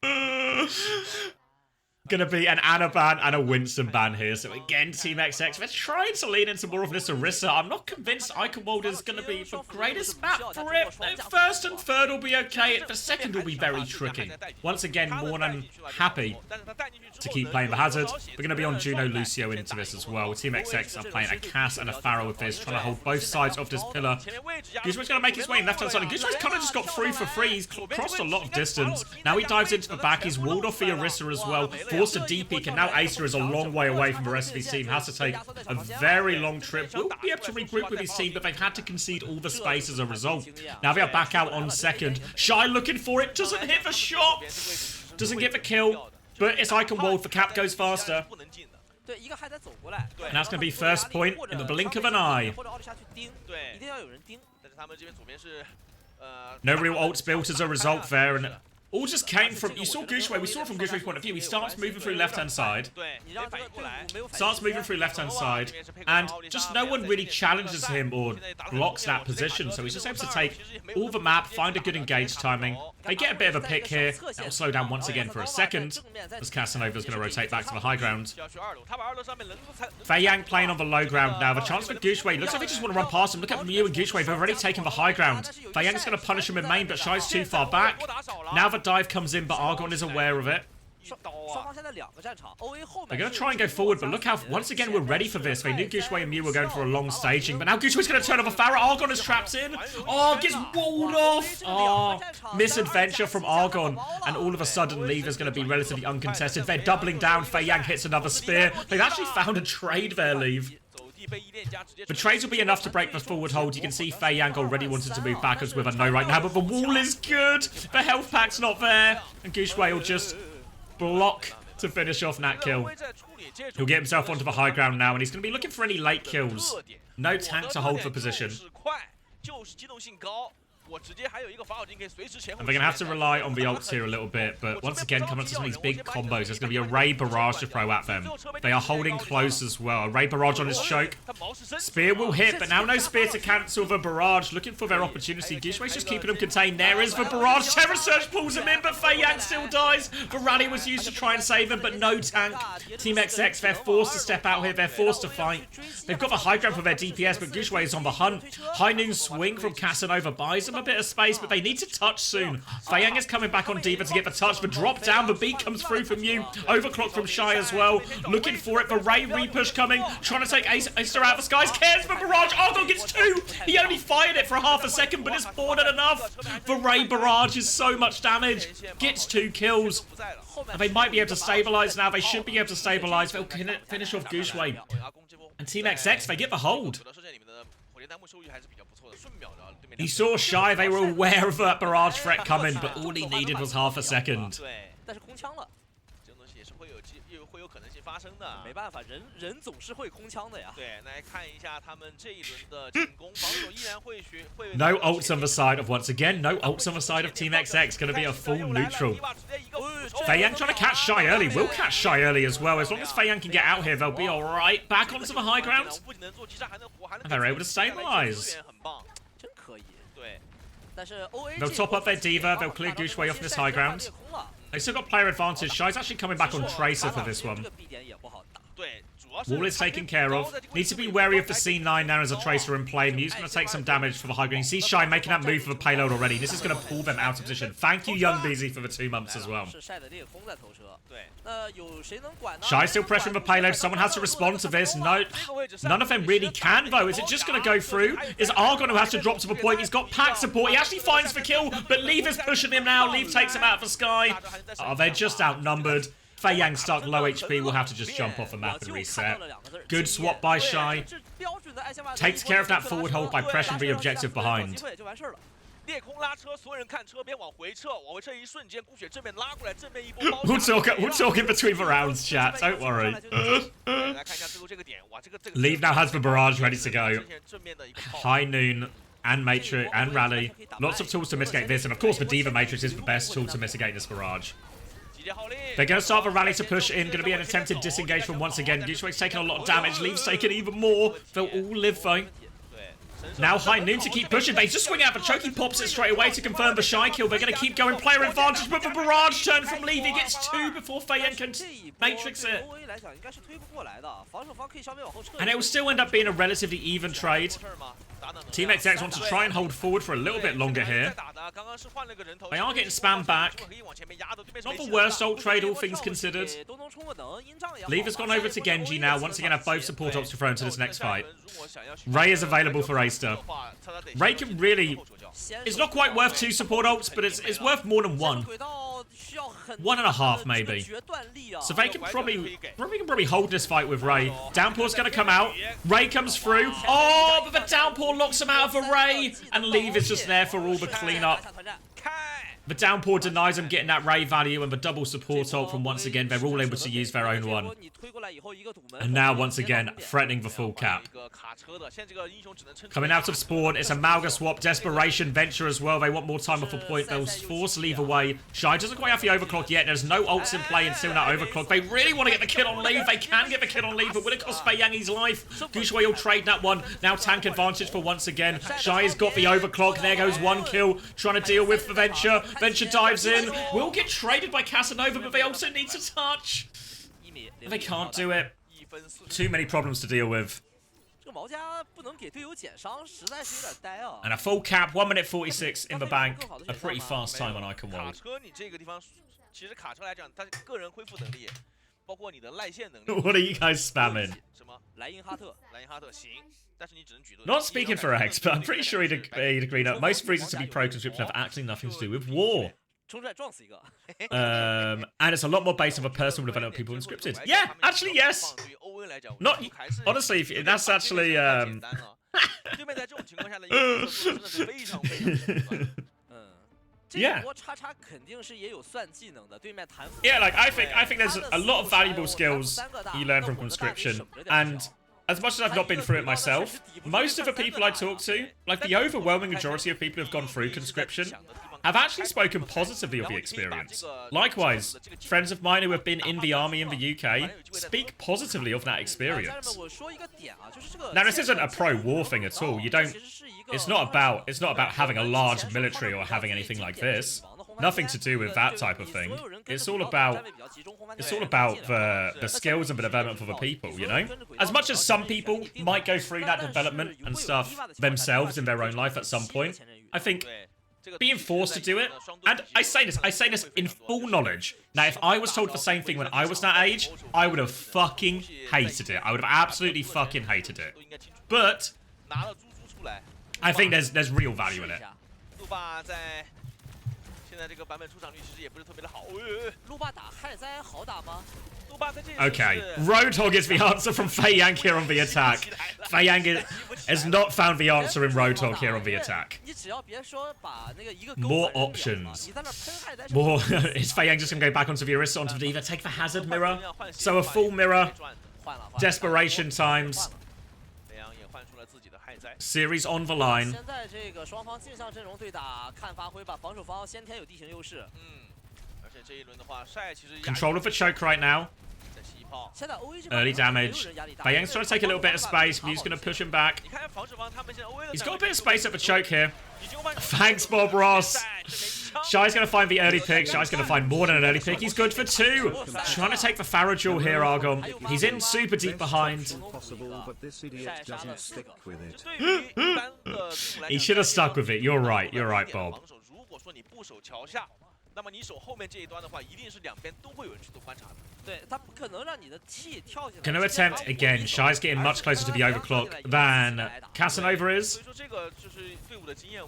Gonna be an Anna ban and a Winston ban here. So again, Team XX, they're trying to lean into more of this Orisa. I'm not convinced Eichenwald is gonna be the greatest map for it. First and third will be okay. The second will be very tricky. Once again, more than happy to keep playing the Hazard. We're gonna be on Juno Lucio into this as well. Team XX are playing a Cass and a Pharaoh with this, trying to hold both sides of this pillar. Guzman's gonna make his way in left-hand side. And Guzman's kind of just got through for free. He's crossed a lot of distance. Now he dives into the back. He's walled off the Orisa as well. Forced a deep peek, and now Acer is a long way away from the rest of his team. Has to take a very long trip. Will be able to regroup with his team, but they've had to concede all the space as a result. Now they are back out on second. Shy looking for it. Doesn't hit the shot. Doesn't get the kill. But it's Eichenwald. The cap goes faster. And that's going to be first point in the blink of an eye. No real ults built as a result there, and all just came from, you saw Gushwei, we saw it from Gushwei's point of view, he starts moving through left-hand side, and just no one really challenges him or blocks that position, so he's just able to take all the map, find a good engage timing. They get a bit of a pick here, that'll slow down once again for a second, as Casanova's going to rotate back to the high ground. Fei Yang playing on the low ground now, the chance for Gushwei, looks like they just want to run past him, look at Mew and Gushwei, they've already taken the high ground. Fei Yang's going to punish him in main, but Shy's too far back. Now the dive comes in, but Argon is aware of it. They're going to try and go forward, but look how, once again, we're ready for this. They knew Gushwei and Mew were going for a long staging, but now Gushwei's going to turn over Farah. Argon is trapped in. Oh, gets walled off. Oh, misadventure from Argon. And all of a sudden, Leave is going to be relatively uncontested. They're doubling down. Fei Yang hits another spear. They've actually found a trade there, Leave. The trades will be enough to break the forward hold. You can see Fei Yang already wanted to move backwards with a no right now, but the wall is good. The health pack's not there. And Gushwei will just block to finish off Nat kill. He'll get himself onto the high ground now, and he's going to be looking for any late kills. No tank to hold the position. And they're going to have to rely on the ults here a little bit, but once again, coming up to some of these big combos, there's going to be a Ray Barrage to throw at them. They are holding close as well. A Ray Barrage on his choke. Spear will hit, but now no Spear to cancel the Barrage. Looking for their opportunity. Gushwei's just keeping them contained. There is the Barrage. Terror Surge pulls him in, but Fei Yang still dies. The rally was used to try and save him, but no tank. Team XX, they're forced to step out here. They're forced to fight. They've got the high ground for their DPS, but Gushwei is on the hunt. High Noon swing from Casanova buys them a bit of space, but they need to touch soon. Fei Yang is coming back on D.Va to get the touch. The drop down, the beat comes through from Mew. Overclock from Shy as well. Looking for it. The Ray repush coming. Trying to take Acer out of the skies. Cares for Barrage. Argon gets two. He only fired it for half a second, but it's more than enough. The Ray Barrage is so much damage. Gets 2 kills. And they might be able to stabilize now. They should be able to stabilize. They'll finish off Gushwei. And Team XX, they get the hold. He saw Shy, they were aware of that barrage threat coming, but all he needed was half a second. 发生的。没办法，人总是会空枪的呀。对，来看一下他们这一轮的进攻，防守依然会。No ults on the side of, once again, no ults on the side of Team XX. Going to be a full neutral. Fei Yang trying to catch Shy early. Will catch Shy early as well. As long as Fei Yang can get out here, they'll be alright. Back onto the high ground. And they're able to stabilize. They'll top up their D.Va. They'll clear Gushwei off this high ground. They still got player advantage. Shy's actually coming back on Tracer for this one. Wall is taken care of. Needs to be wary of the C9 now as a Tracer in play. Mew's going to take some damage for the high ground. You see Shy making that move for the payload already. This is going to pull them out of position. Thank you, Young BZ, for the 2 months as well. Shy still pressuring the payload. Someone has to respond to this. No, none of them really can, though. Is it just going to go through? Is Argon who has to drop to the point? He's got pack support. He actually finds the kill, but Leave is pushing him now. Leave takes him out of the sky. Oh, they're just outnumbered. Fei Yang stuck low HP, will have to just jump off the map and reset. Good swap by Shy. Takes care of that forward hold by pressuring the objective behind. We'll talk in between the rounds, chat, don't worry. Leave now has the barrage ready to go. High Noon and Matrix and Rally. Lots of tools to mitigate this, and of course the D.Va Matrix is the best tool to mitigate this barrage. They're going to start the rally to push in. Going to be an attempted disengagement once again. Yusui's taking a lot of damage. Leaf's taking even more. They'll all live though. Now High Noon to keep pushing. They just swing out the choke. He pops it straight away to confirm the shy kill. They're going to keep going. Player advantage, but the barrage turn from Leaf. He gets 2 before Feiyan can matrix it. And it will still end up being a relatively even trade. Team XX want to try and hold forward for a little bit longer here. They are getting spammed back. Not the worst ult trade, all things considered. Leaf has gone over to Genji now. Once again, have both support ops to throw into this next fight. Ray is available for Aster. Ray can really... It's not quite worth 2 support ults, but it's worth more than 1. 1.5 maybe. So they can probably hold this fight with Ray. Downpour's going to come out. Ray comes through. Oh, but the Downpour locks him out of a Ray. And Leave is just there for all the cleanup. The Downpour denies him getting that Ray value, and the double support ult from once again, they're all able to use their own one. And now, once again, threatening the full cap. Coming out of spawn, it's a Malga swap, Desperation, Venture as well. They want more time off a point. They'll force Leave away. Shy doesn't quite have the overclock yet. There's no ults in play until that overclock. They really want to get the kill on Leave. They can get the kill on Leave, but will it cost Feiyan his life? Gushwei will trade that one. Now tank advantage for once again. Shy has got the overclock. There goes 1 kill. Trying to deal with the Venture. Venture dives in. Will get traded by Casanova, but they also need to touch. They can't do it. Too many problems to deal with. And a full cap, 1 minute 46 in the bank. A pretty fast time on Icon World. What are you guys spamming? Not speaking for X, but I'm pretty sure he'd agree that most reasons to be pro-conscription have actually nothing to do with war. And it's a lot more based on the personal development of people in scripted. Yeah, actually, yes. Not honestly, that's actually yeah. Yeah, like I think there's a lot of valuable skills you learn from conscription, and as much as I've not been through it myself, most of the people I talk to, like the overwhelming majority of people who've gone through conscription, have actually spoken positively of the experience. Likewise, friends of mine who have been in the army in the UK speak positively of that experience. Now, this isn't a pro-war thing at all. You don't. It's not about having a large military or having anything like this. Nothing to do with that type of thing. It's all about the skills and the development for the people, you know? As much as some people might go through that development and stuff themselves in their own life at some point, I think being forced to do it, and I say this in full knowledge. Now, if I was told the same thing when I was that age, I would have fucking hated it. I would have absolutely fucking hated it. But I think there's real value in it. Okay, Roadhog is the answer from Feiyan here on the attack. Feiyan has not found the answer in Roadhog here on the attack. More options. More. Is Feiyan just going to go back onto the Orisa, onto the Diva, take the hazard mirror? So a full mirror. Desperation times. Series on the line. Control of the choke right now. Early damage. Feiyan's trying to take a little bit of space, but he's going to push him back. He's got a bit of space at the choke here. Thanks, Bob Ross. Shy's going to find the early pick. Shy's going to find more than an early pick. He's good for 2. Trying to take the Farajul here, Argon. He's in super deep behind. He should have stuck with it. You're right. You're right, Bob. Gonna attempt again. Shy's getting much closer to the overclock than Casanova is.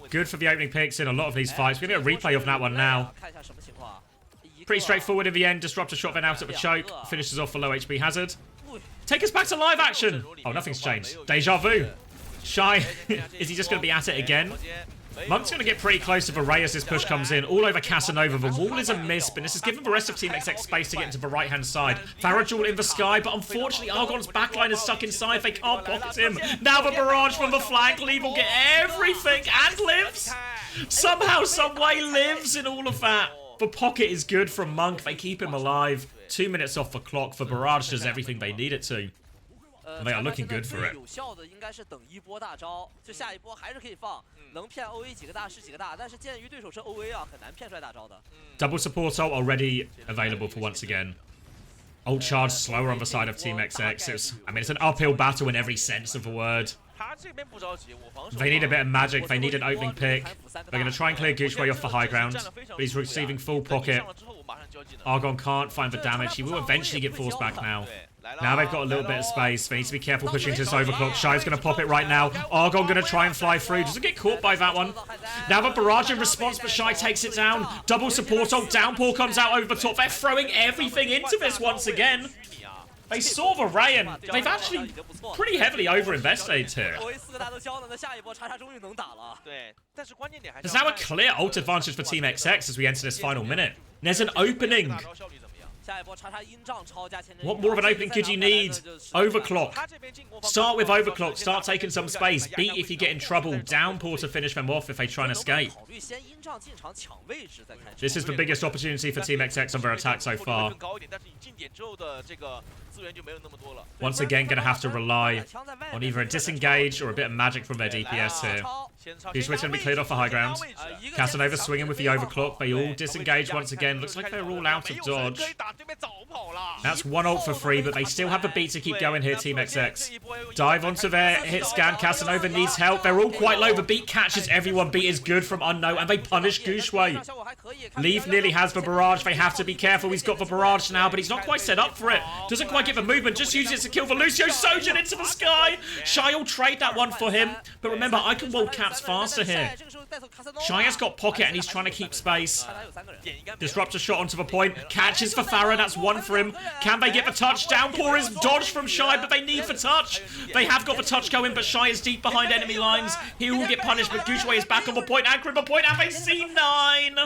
Good for the opening picks in a lot of these fights. We're gonna get a replay of that one now. Pretty straightforward in the end. Disruptor shot then out at the choke. Finishes off for low HP hazard. Take us back to live action. Oh, nothing's changed. Deja vu. Shy. Is he just gonna be at it again? Monk's going to get pretty close to the Ray as this push comes in. All over Casanova. The wall is a miss, but this has given the rest of Team XX space to get into the right-hand side. Farajul in the sky, but unfortunately Argon's backline is stuck inside. They can't pocket him. Now the barrage from the flank. Leave will get everything and lives. Somehow, some way lives in all of that. For Pocket is good. From Monk, they keep him alive. 2 minutes off the clock. For Barrage does everything they need it to. They are looking good for it. 有效的应该是等一波大招，就下一波还是可以放，能骗 OA 几个大是几个大，但是鉴于对手是 OA 啊，很难骗出来大招的。Double support ult already available for once again. Ult charge slower on the side of Team XX. I mean, it's an uphill battle in every sense of the word. They need a bit of magic. They need an opening pick. They're going to try and clear Gushway off the high ground, but he's receiving full pocket. Argon can't find the damage. He will eventually get forced back now. Now they've got a little bit of space. They need to be careful pushing to this overclock. Shy's going to pop it right now. Argon going to try and fly through. Doesn't get caught by that one. Now the barrage in response, but Shy takes it down. Double support ult. Downpour comes out over the top. They're throwing everything into this once again. They saw the Ray and they've actually pretty heavily overinvested here. There's now a clear ult advantage for Team XX as we enter this final minute. There's an opening. What more of an opening could you need? Overclock. Start with overclock. Start taking some space. Beat if you get in trouble. Downpour to finish them off if they try and escape. This is the biggest opportunity for Team XX on their attack so far. Once again, going to have to rely on either a disengage or a bit of magic from their DPS here. Gushway's going to be cleared off the high ground. Casanova swinging with the overclock. They all disengage once again. Looks like they're all out of dodge. That's one ult for free, but they still have the beat to keep going here, Team XX. Dive onto their hit scan. Casanova needs help. They're all quite low. The beat catches everyone. Beat is good from Unknown, and they punish Gushway. Leaf nearly has the barrage. They have to be careful. He's got the barrage now, but he's not quite set up for it. Doesn't quite get the movement. Just uses it to kill the Lucio. Sojin into the sky. Shy will trade that one for him. But remember, I can wall caps faster here. Shy has got pocket, and he's trying to keep space. Disruptor shot onto the point. Catches for Farah. That's one for him. Can they get the touch? Downpour is dodged from Shy, but they need the touch. They have got the touch going, but Shy is deep behind enemy lines. He will get punished, but Gushway is back on the point. Anchoring the point, and they see 9.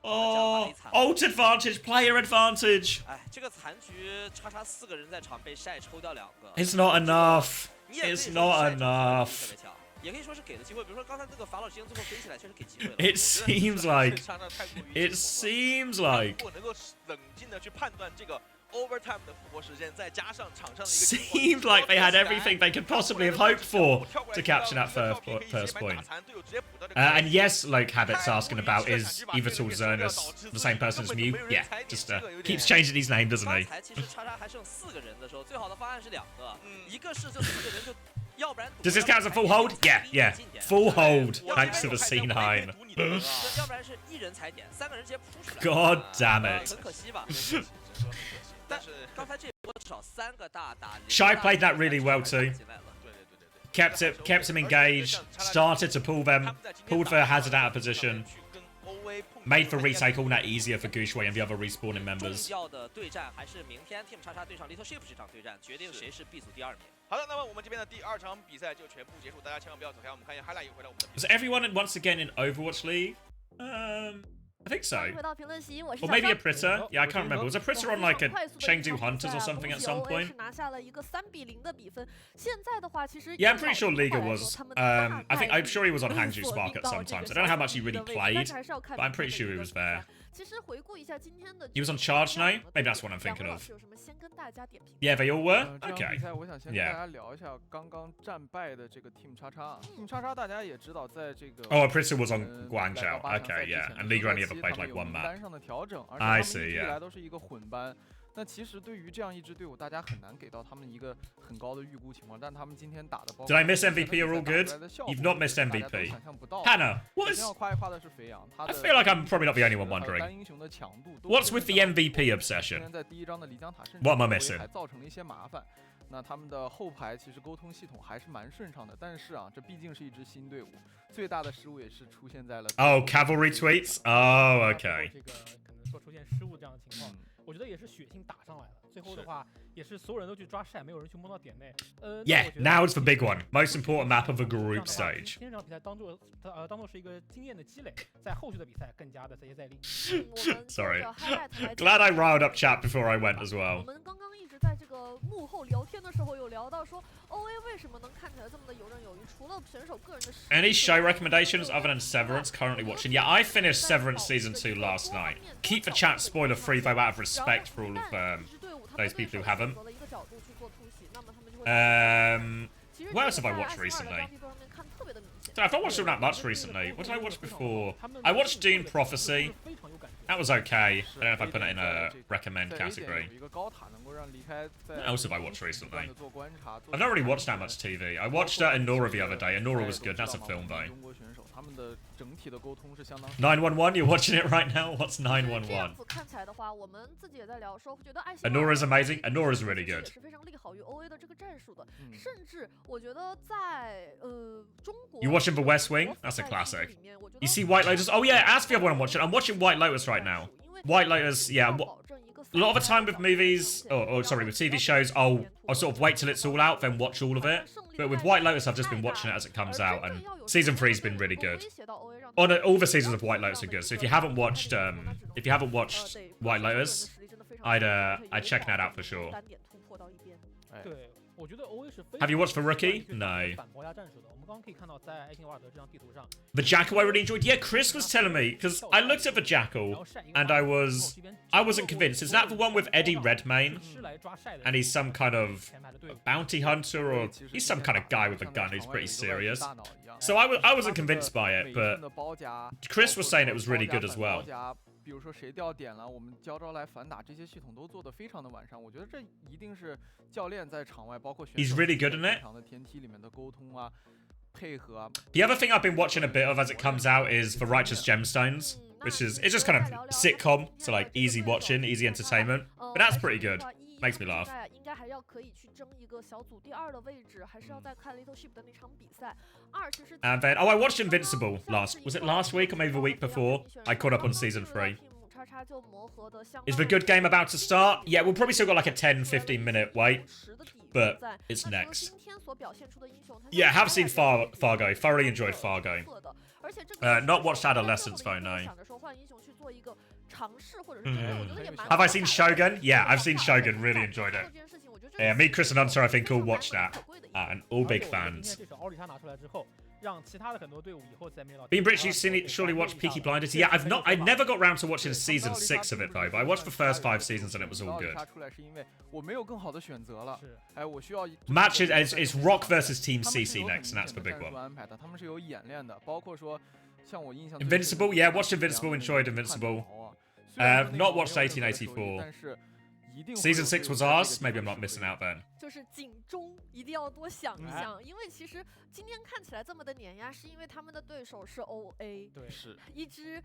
Oh, ult advantage, player advantage. It's not enough. It's not enough. It seems like. It seems like. Seemed like they had everything they could possibly have hoped for to capture that first point. And yes, like Habit's asking about, is Evital Zernus the same person as Mew? Yeah, just keeps changing his name, doesn't he? Does this count as a full hold? Yeah, yeah. Full hold, thanks to the C9. God damn it. Shy played that really well too. Kept him engaged, started to pulled their hazard out of position. Made for retake all that easier for Gushway and the other respawning members. Was everyone once again in Overwatch League? I think so. Or maybe a Pritter. Yeah, I can't remember. Was a Pritter on like a Chengdu Hunters or something at some point? Yeah, I'm pretty sure Liga was. I'm sure he was on Hangzhou Spark at some time. So I don't know how much he really played, but I'm pretty sure he was there. He was on Charge now? Maybe that's what I'm thinking of. Yeah, they all were? Okay. Yeah. Oh, a Pritter was on Guangzhou. Okay, yeah. And Liga only ever played like one map. I see, yeah. 那其实对于这样一支队伍，大家很难给到他们一个很高的预估情况，但他们今天打的包括 Did I miss MVP? Are all good? You've not missed MVP. Hannah, what is... I feel like I'm probably not the only one wondering. What's with the MVP obsession? What am I missing? 造成了一些麻烦。那他们的后排其实沟通系统还是蛮顺畅的，但是啊，这毕竟是一支新队伍，最大的失误也是出现在了。Oh, cavalry tweets. Oh, okay. 这个可能说出现失误这样的情况。我觉得也是血性打上来了，最后的话也是所有人都去抓晒，没有人去摸到点内。Yeah, now it's the big one. Most important map of the group stage. 今天这场比赛当做是一个经验的积累，在后续的比赛更加的再接再厉。Sorry. Glad I riled up chat before I went as 我 well. 们刚刚一直在这个幕后聊天的时候，有聊到说 OA 为什么能看起来这么的游刃有余，除了选手个人的实力。 Any show recommendations other than Severance currently watching? Yeah, I finished Severance Season 2 last night. Keep the chat spoiler free though out of respect for all of those people who haven't. What else have I watched recently? So I've not watched all that much recently. What did I watch before? I watched Dune Prophecy. That was okay. I don't know if I put it in a recommend category. What else have I watched recently? I've not really watched that much TV. I watched Enora the other day. Enora was good. That's a film though. 911, you're watching it right now? What's 911? Enora's amazing. Enora's really good. You watching The West Wing? That's a classic. You see White Lotus? Oh yeah, that's the other one I'm watching. I'm watching White Lotus right now. White Lotus, yeah. A lot of the time with movies, or sorry, with TV shows, I'll sort of wait till it's all out, then watch all of it. But with White Lotus, I've just been watching it as it comes out, and season 3's been really good. All the seasons of White Lotus are good. So if you haven't watched White Lotus, I'd check that out for sure. Have you watched The Rookie? No. The Jackal I really enjoyed. Yeah, Chris was telling me, because I looked at The Jackal and I wasn't convinced. Is that the one with Eddie Redmayne? And he's some kind of bounty hunter, or he's some kind of guy with a gun who's pretty serious. So I wasn't convinced by it, but Chris was saying it was really good as well. 比如说谁掉点了，我们交招来反打，这些系统都做得非常的完善。我觉得这一定是教练在场外，包括选手 He's really good in it. 的天梯里面的沟通啊、配合啊。The other thing I've been watching a bit of as it comes out is The Righteous Gemstones, which is it's just kind of sitcom, so like easy watching, easy entertainment. But that's pretty good. Makes me laugh. 应该还要可以去争一个小组第2的位置，还是要再看 Little Ship 的那场比赛。And then I watched Invincible was it last week or maybe the week before? I caught up on season 3. Is the good game about to start? Yeah, we'll probably still got like a 10-15 minute wait, but it's next. Yeah, have seen Fargo. Thoroughly enjoyed Fargo. Not watched Adolescence though, no. Have I seen Shogun? Yeah, I've seen Shogun. Really enjoyed it. Yeah, me, Chris, and Hunter, I think all watched that. And all big fans. Being British, you've surely watched Peaky Blinders. Yeah, I never got round to watching season 6 of it though, but I watched the first 5 seasons and it was all good. Match is Rock versus Team CC next, and that's the big one. Invincible, yeah, watched Invincible, enjoyed Invincible. Not watched 1884. Season 6 was ours. Maybe I'm not missing out then. 就是警钟一定要多想一想，因为其实今天看起来这么的碾压，是因为他们的对手是 OA， 对，是一支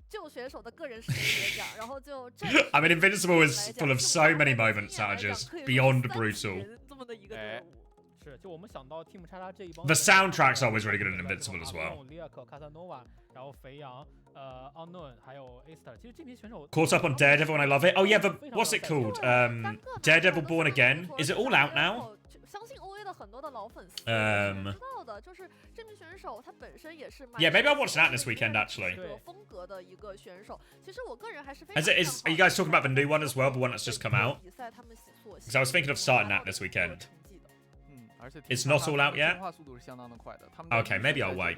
就选手的个人实力来讲，然后就I mean, Invincible is full of so many moments that are just beyond brutal. 这么的一个队伍。是，就我们想到 Team 叉叉这一帮 The soundtrack's always really good in Invincible as well. Unknown 还有 Aster， 其实这批选手 Caught up on Daredevil and I love it. Oh yeah, what's it called? Daredevil Born Again. Is it all out now? 相信 OA 的很多的老粉丝知道的，就是这名选手他本身也是 Yeah, maybe I'll watch that this weekend actually. 风格的一个选手，其实我个人还是非常 Are you guys talking about the new one as well, the one that's just come out? Because I was thinking of starting that this weekend. It's not all out yet? Okay, maybe I'll wait.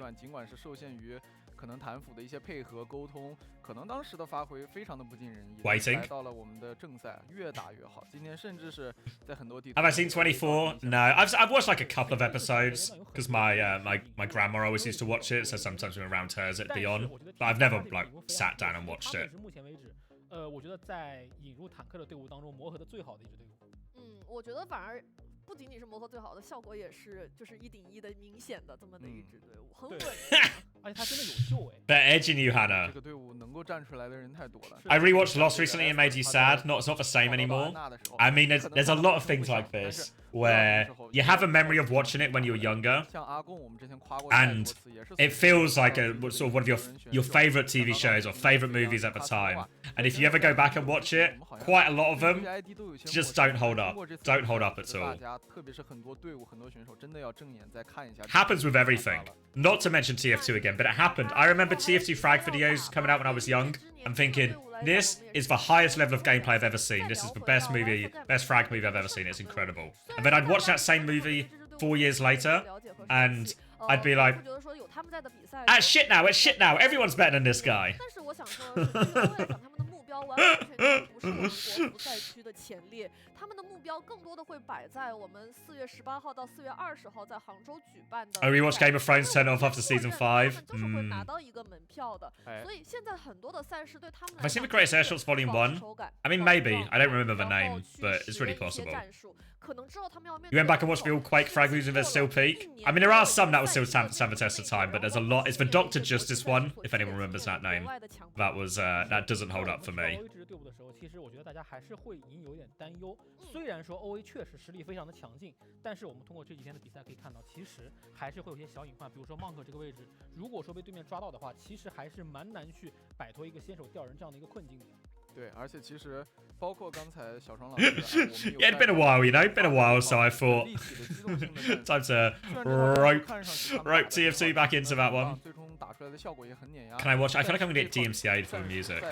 可能谭府的一些配合沟通，可能当时的发挥非常的不尽人意，来到了我们的正赛，越打越好。今天甚至是在很多地。Have I seen 24? No, I've watched like a couple of episodes because my grandma always used to watch it, so sometimes when around hers it'd be on, but I've never like sat down and watched it. 目前为止，我觉得在引入坦克的队伍当中磨合的最好的一支队伍。我觉得反而。不仅仅是磨合最好的，效果也是就是1顶1的明显的这么的一支队伍，很稳，而且他真的有秀哎。But edging you, Hannah. 这个队伍能够 I rewatched Lost recently and made you sad. It's not the same anymore. I mean, there's a lot of things like this where you have a memory of watching it when you were younger, and it feels like a sort of one of your favorite TV shows or favorite movies at the time. And if you ever go back and watch it, quite a lot of them just don't hold up. Don't hold up at all. Happens with everything. Not to mention TF2 again, but it happened. I remember TF2 frag videos coming out when I was young. I'm thinking, this is the highest level of gameplay I've ever seen. This is the best frag movie I've ever seen. It's incredible. And then I'd watch that same movie 4 years later, and I'd be like, it's shit now, it's shit now. Everyone's better than this guy. 完完全全不是我们国服赛区的前列，他们的目标更多的会摆在我们4月18号到4月20号在杭州举办的。I rewatched Game of Thrones turn off after season 5. 就是会拿到一个门票的，所以现在很多的赛事对他们来说。Have I seen the Greatest Air Shots Volume 1? I mean, maybe. I don't remember the name, but it's really possible. You went back and watched the all Quake frag moves and they're still peak? I mean, there are some that will still stand the test of time, but there's a lot. It's the Dr. Justice one, if anyone remembers that name. That was, that doesn't hold up for me. 其实我觉得大家还是会隐有点担忧。虽然说 OA 确实实力非常的强劲，但是我们通过这几天的比赛可以看到，其实还是会有些小隐患。比如说 Monk 这个位置，如果说被对面抓到的话，其实还是蛮难去摆脱一个先手吊人这样的一个困境的。对，而且其实包括刚才小双老师，Yeah, it's been a while, you know, been a while, so I thought time to rope TF2 back into that one. Can I watch? I feel like I'm gonna get DMCA'd for the music.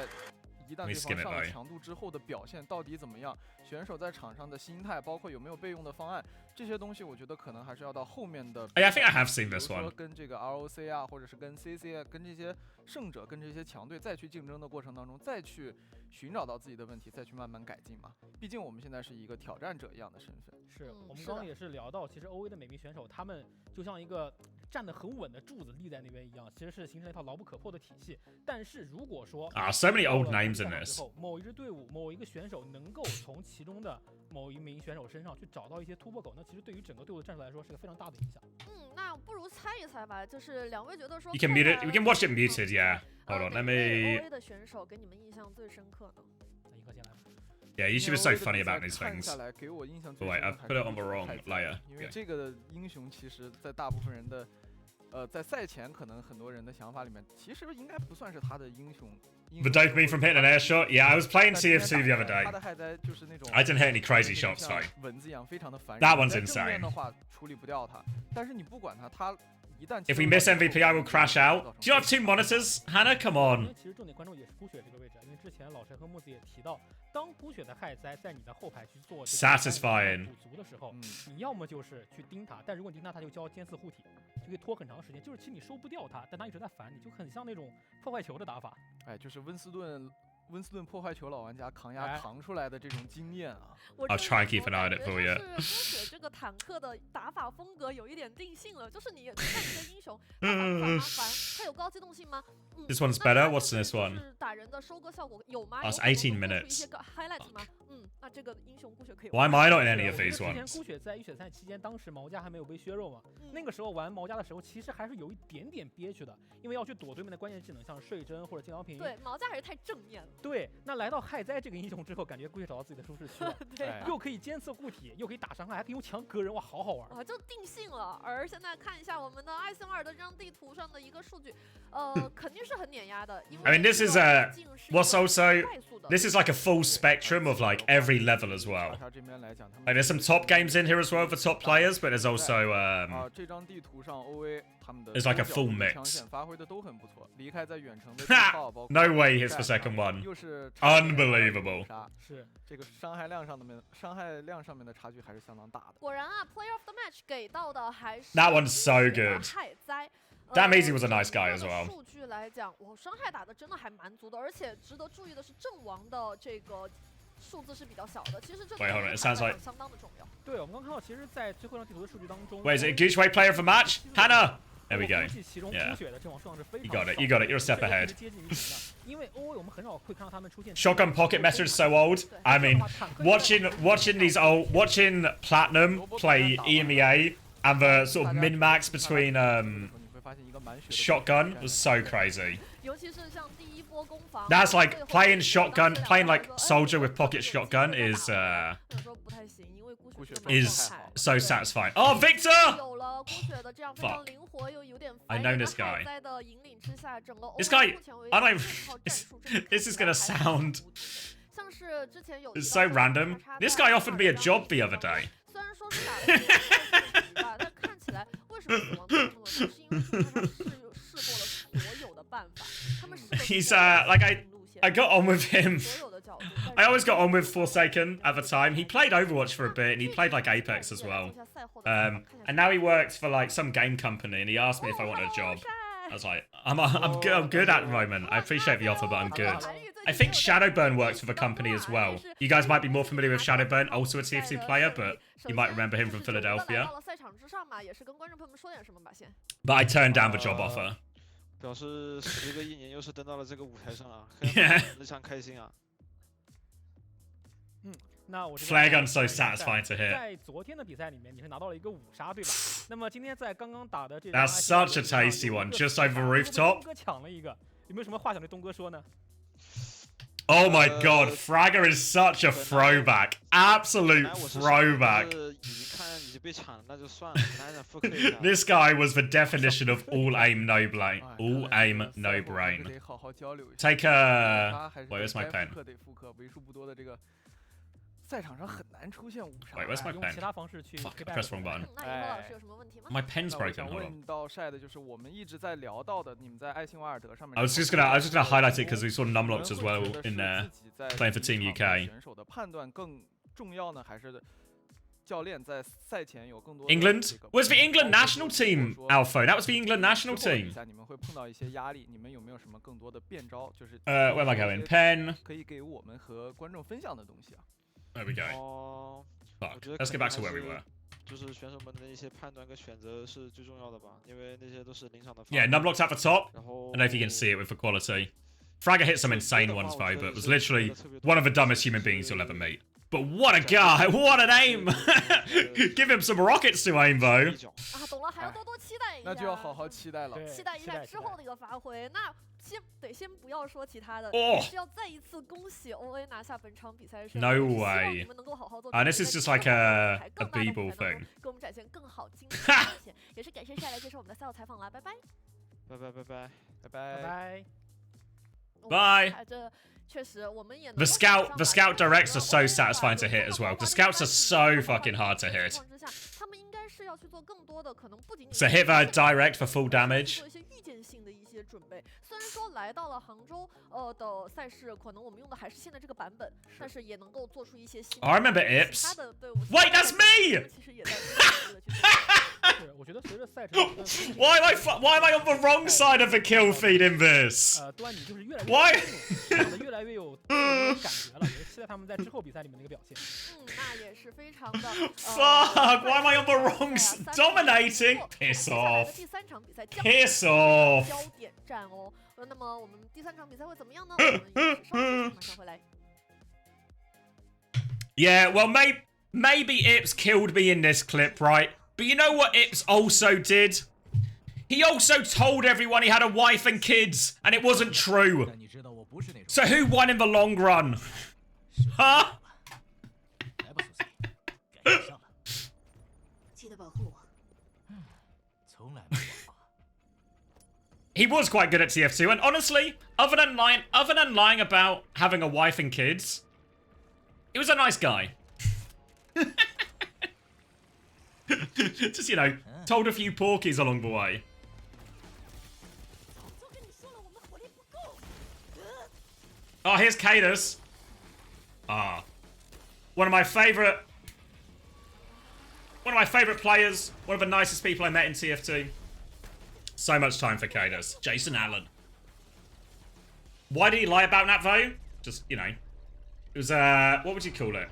一旦对方上了强度之后的表现到底怎么样，选手在场上的心态，包括有没有备用的方案，这些东西我觉得可能还是要到后面的。I think I have seen this one. 跟这个 ROC 啊，或者是跟 CC 啊，跟这些胜者、跟这些强队再去竞争的过程当中，再去寻找到自己的问题，再去慢慢改进嘛。毕竟我们现在是一个挑战者一样的身份。是我们刚刚也是聊到，其实 OA 的每名选手，他们就像一个站得很稳的柱子立在那边一样，其实是形成了一套牢不可破的体系。但是如果说so many old names in this. 某一支队伍、某一个选手能够从其中的某一名选手身上去找到一些突破口，那其实对于整个队伍的战术来说是个非常大的影响。那不如猜一猜吧，就是两位觉得说 You can mute it. We can watch it muted, yeah. Hold on, let me. OA 的选手给你们印象最深刻呢？ Yeah, you should be so funny about these things. Oh wait, I've put it on the wrong layer. 因为这个英雄其实，在大部分人的在赛前可能很多人的想法里面，其实应该不算是他的英雄。The dopamine from hitting an air shot? Yeah, I was playing TF2 the other day. I didn't hit any crazy shots though. That one's insane. If we miss MVP, I will crash out. Do you have 2 monitors, Hannah? Come on. 其实重点关注也是孤雪这个位置，因为之前老陈和木子也提到，当孤雪的害灾在你的后排去做 satisfying 补足的时候，你要么就是去盯他，但如果你盯他，他就交尖刺护体，就可以拖很长时间。就是其实你收不掉他，但他一直在烦你，就很像那种破坏球的打法。哎，就是温斯顿破坏球老玩家扛压扛出来的这种经验啊。I'll try and keep an eye on it for you. 孤雪这个坦克的打法风格有一点定性了，就是你看一个英雄，他麻烦，他有高机动性吗？This one's better. What's this one? 是打人的收割效果有吗？ That's 18 minutes. 一些 highlight 吗？那这个英雄孤雪可以。Why am I not in any of these ones? 之前孤雪在预选赛期间，当时毛家还没有被削弱嘛，那个时候玩毛家的时候，其实还是有一点点憋屈的，因为要去躲对面的关键技能，像睡针或者金刚平。对，毛家还是太正面了。对，那来到害灾这个英雄之后，感觉孤雪找到自己的舒适区了。对，又可以监测固体，又可以打伤害，还可以用墙隔人，哇，好好玩。就定性了。而现在看一下我们的艾森尔的这张地图上的一个数据，肯定是很碾压的。I mean, this is what's also this is like a full spectrum of like every level as well. Like there's some top games in here as well for top players, but there's also 这张地图上 OA 他们的 there's like a full mix. 强险发挥的都很不错，离开在远程的 No way he hits the second one. Unbelievable. 是这个伤害量上面的差距还是相当大的。果然啊 ，Player of the Match 给到的还是 That one's so good. 害灾。Damezy was a nice guy as well. 数据来讲，我伤害打的真的还蛮足的，而且值得注意的是阵亡的这个数字是比较小的。其实这对相当的重要。对，我们刚看到，其实，在最后一张地图的数据当中 ，Wait, is it Gooch Way player of the match? Hannah. There we go. Yeah. You got it. You got it. You're a step ahead. 因为 OA 我们很少会看到他们出现 Shotgun pocket meta is so old. I mean, watching Platinum play EMEA and the sort of min-max between shotgun was so crazy. 尤其是像第一波攻防 That's like playing shotgun, playing like soldier with pocket shotgun is 不太行，因为孤血 is so satisfying. Oh, Victor! 有了孤血的这样非常灵活又有点 I know this guy. 在的引领之下，整个 This guy, I don't. This is gonna sound 像是之前有 it's so random. This guy offered me a job the other day. 虽然说是打了1个吧，但看起来为什么死亡这么多？是因为他试过了所有的办法，他们试了 He's like I got on with him. I always got on with Forsaken at the time. He played Overwatch for a bit and he played like Apex as well. And now he works for like some game company and he asked me if I wanted a job. I was like, I'm good at the moment. I appreciate the offer, but I'm good. I think Shadowburn works for the company as well. You guys might be more familiar with Shadowburn, also a TFT player, but you might remember him from Philadelphia. But I turned down the job offer. 表示10个1年又是登到了这个舞台上啊，非常开心啊。那我 Flare gun so satisfying to hit. 在昨天的比赛里面，你是拿到了一个5杀，对吧？那么今天在刚刚打的这 That's such a tasty one, just over rooftop. 东哥抢了一个，有没有什么话想对东哥说呢？ Oh my god, Fragger is such a throwback. Absolute throwback. This guy was the definition of all aim, no brain. All aim, no brain. Take a... Where's my pen? Wait, where's my pen? Fuck, I pressed wrong button. My pen's broken. Hold on. I was just gonna highlight it because we saw Numlocks as well in there playing for Team UK. England? Was the England national team, Alpha? That was the England national team. Where am I going? Pen. There we go. Fuck. Let's get back to where we were. Yeah, Numlocks at the top. I don't know if you can see it with the quality. Fragger hit some insane ones though, but was literally one of the dumbest human beings you'll ever meet. But what a guy! What an aim! Give him some rockets to aim though. 啊，懂了，还要多多期待一下。那就要好好期待了。期待一下之后的一个发挥。那先不要说其他的，是要再一次恭喜 OA 拿下本场比赛的胜利。No way. 你们能够好好做。And this is just like a b-ball thing. 给我们展现更好精彩的表现，也是感谢下来接受我们的赛后采访啦，拜拜。拜拜拜拜拜拜。Bye. The scout directs are so satisfying to hit as well. The scouts are so fucking hard to hit. So hit that direct for full damage. I remember Ips. Wait, that's me! Why am I on the wrong side of the kill feed in this? Why? Fuck! Why am I on the wrong side? Dominating? Piss off. Piss off. Yeah, well, maybe Ips killed me in this clip, right? But you know what Ips also did? He also told everyone he had a wife and kids, and it wasn't true. So who won in the long run? Huh? He was quite good at TF2, and honestly, other than lying about having a wife and kids, he was a nice guy. Just, you know, told a few porkies along the way. Oh, here's Cadus. Ah. One of my favorite players. One of the nicest people I met in TF2. So much time for Cadus. Jason Allen. Why did he lie about that, though? Just, you know. It was, what would you call it?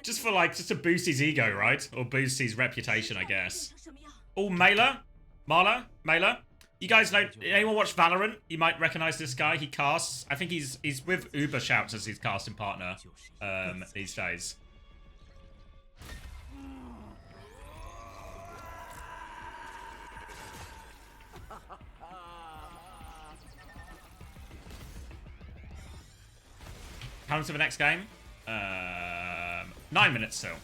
Just to boost his ego, right? Or boost his reputation, I guess. Oh, Mela? You guys know, anyone watch Valorant? You might recognize this guy. He casts, I think he's with Uber Shouts as his casting partner these days. How long to the next game? 9 minutes still.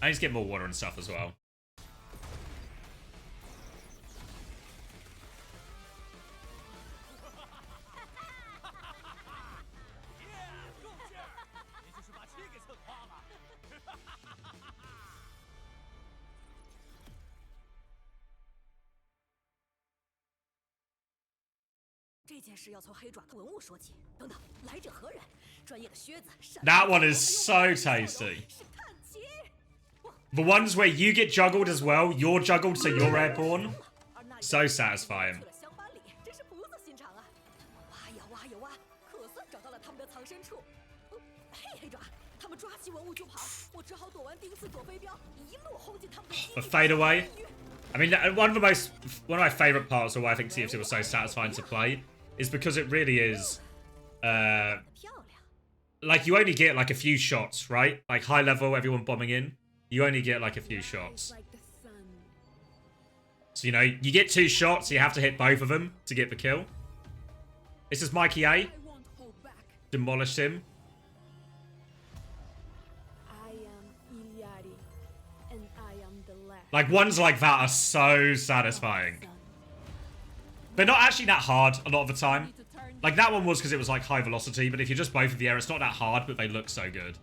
I need to get more water and stuff as well. That one is so tasty. The ones where you get juggled as well, you're juggled so you're airborne. So satisfying. The fadeaway. I mean, one of my favorite parts of why I think TFT was so satisfying to play is because it really is, like, you only get like a few shots, right? Like high level, everyone bombing in, you only get like a few shots. So, you know, you get 2 shots, you have to hit both of them to get the kill. This is Mikey A. Demolished him. Like, ones like that are so satisfying. They're not actually that hard a lot of the time. Like, that one was because it was, like, high velocity, but if you're just both in the air, it's not that hard, but they look so good.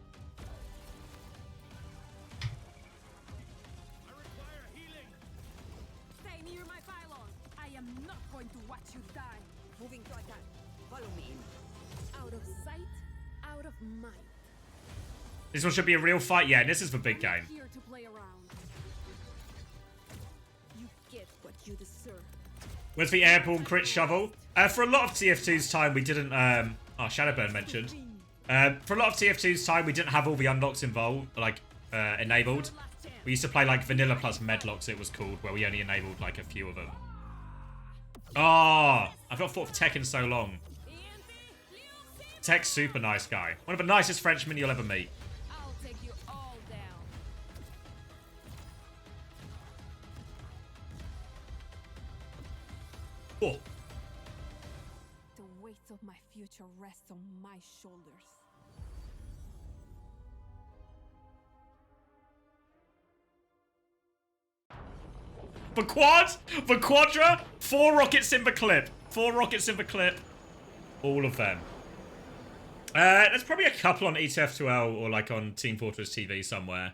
This one should be a real fight. Yeah, this is the big game. Where's the airborne crit shovel? For a lot of TF2's time, we didn't... oh, Shadowburn mentioned. For a lot of TF2's time, we didn't have all the unlocks involved, like, enabled. We used to play, like, Vanilla plus Medlocks, it was called, where we only enabled, like, a few of them. Oh, I've not fought for Tech in so long. Tech's super nice guy. One of the nicest Frenchmen you'll ever meet. Oh. The weight of my future rests on my shoulders. The quad? The quadra? 4 rockets in the clip. 4 rockets in the clip. All of them. There's probably a couple on ETF2L or like on Team Fortress TV somewhere.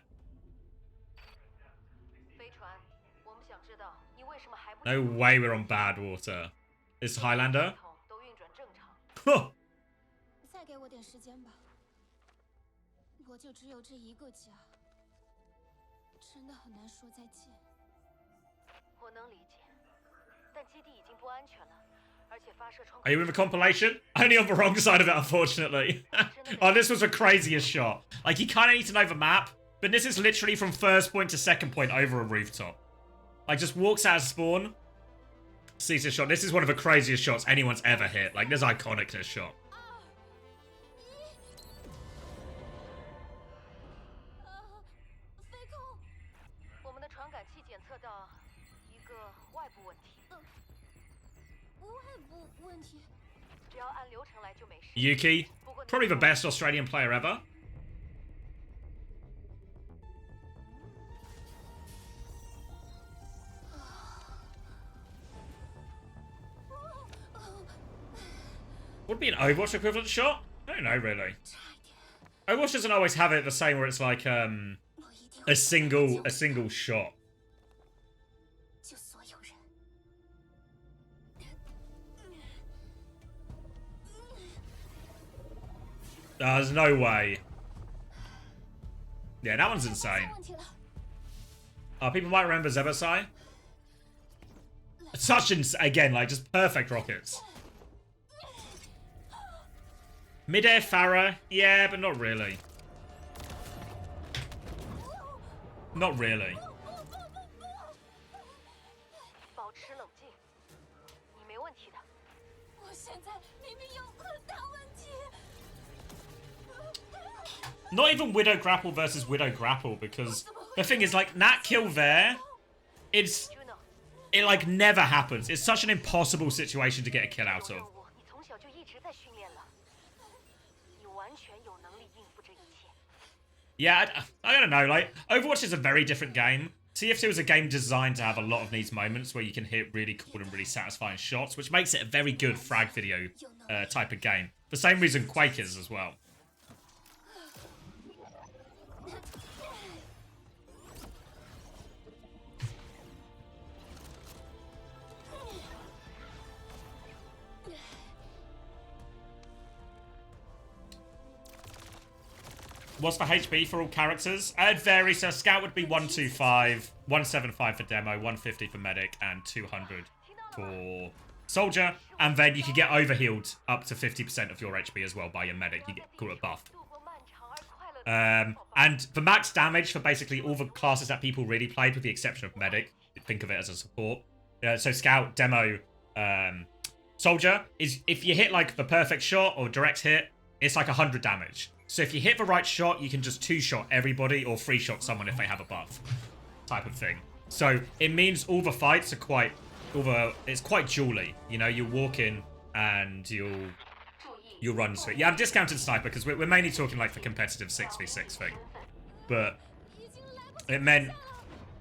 No way we're on bad water. It's Highlander. Huh. Are you in the compilation? Only on the wrong side of it, unfortunately. Oh, this was the craziest shot. Like, you kind of need to know the map, but this is literally from first point to second point over a rooftop. Like, just walks out of spawn, sees a shot. This is one of the craziest shots anyone's ever hit. Like, this iconic, this shot. Yuki, probably the best Australian player ever. Would be an Overwatch equivalent shot? I don't know, really. Overwatch doesn't always have it the same where it's like a single shot. There's no way. Yeah, that one's insane. People might remember Zebasai. Such again, like, just perfect rockets. Mid-air Farah, yeah, but not really. Not really. Not even Widow Grapple versus Widow Grapple, because the thing is, like, that kill there, it like never happens. It's such an impossible situation to get a kill out of. Yeah, I don't know. Like, Overwatch is a very different game. TF2 is a game designed to have a lot of these moments where you can hit really cool and really satisfying shots, which makes it a very good frag video type of game. The same reason Quake is as well. What's the HB for all characters? It varies. So Scout would be 125, 175 for demo, 150 for medic, and 200 for soldier. And then you can get overhealed up to 50% of your HP as well by your medic. You get called a buff. And the max damage for basically all the classes that people really played, with the exception of medic, think of it as a support. So Scout, demo, soldier is if you hit like the perfect shot or direct hit, it's like 100 damage. So if you hit the right shot, you can just 2-shot everybody or 3-shot someone if they have a buff, type of thing. So it means all the fights are quite, it's quite dually. You know, you walk in and you'll run straight. Yeah, I'm discounted sniper because we're mainly talking like the competitive 6v6 thing. But it meant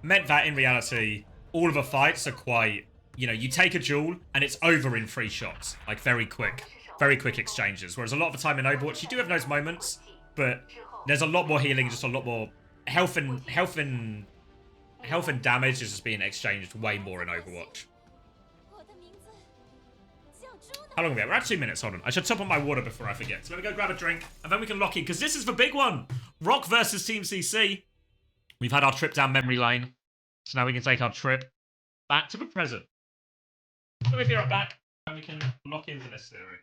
that in reality, all of the fights are quite, you know, you take a duel and it's over in 3 shots, like very quick exchanges. Whereas a lot of the time in Overwatch, you do have those moments, but there's a lot more healing, just a lot more health and damage is just being exchanged way more in Overwatch. How long are we at? We're at 2 minutes. Hold on. I should top up my water before I forget. So let me go grab a drink, and then we can lock in, because this is the big one. Rock versus Team CC. We've had our trip down memory lane, so now we can take our trip back to the present. So we'll be right back, and we can lock into this theory.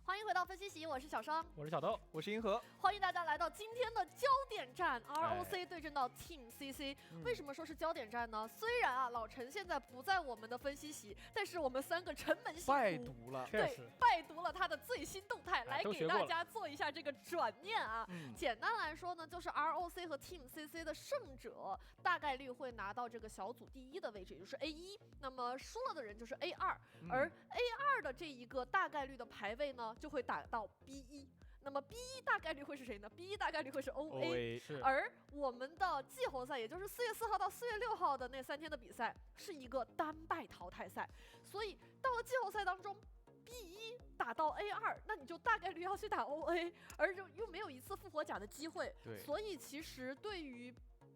欢迎回到分析席，我是小双，我是小豆，我是银河，欢迎大家来到今天的焦点战 ROC 对阵到 Team CC。为什么说是焦点战呢？虽然啊老陈现在不在我们的分析席，但是我们3个城门辛苦，拜读了，对，拜读了他的最新动态，来给大家做一下这个转念啊。简单来说呢，就是 ROC 和 Team CC 的胜者大概率会拿到这个小组第1的位置，也就是 A1。那么输了的人就是 A2，而 A2的这一个大概率的排位呢，就会打到 B1。那么 B1 大概率会是谁呢 ？B1 大概率会是 OA， 而我们的季后赛，也就是4月4号到4月6号的那3天的比赛，是一个单败淘汰赛。所以到了季后赛当中 ，B1 打到 A2， 那你就大概率要去打 OA， 而又没有一次复活甲的机会。所以其实对于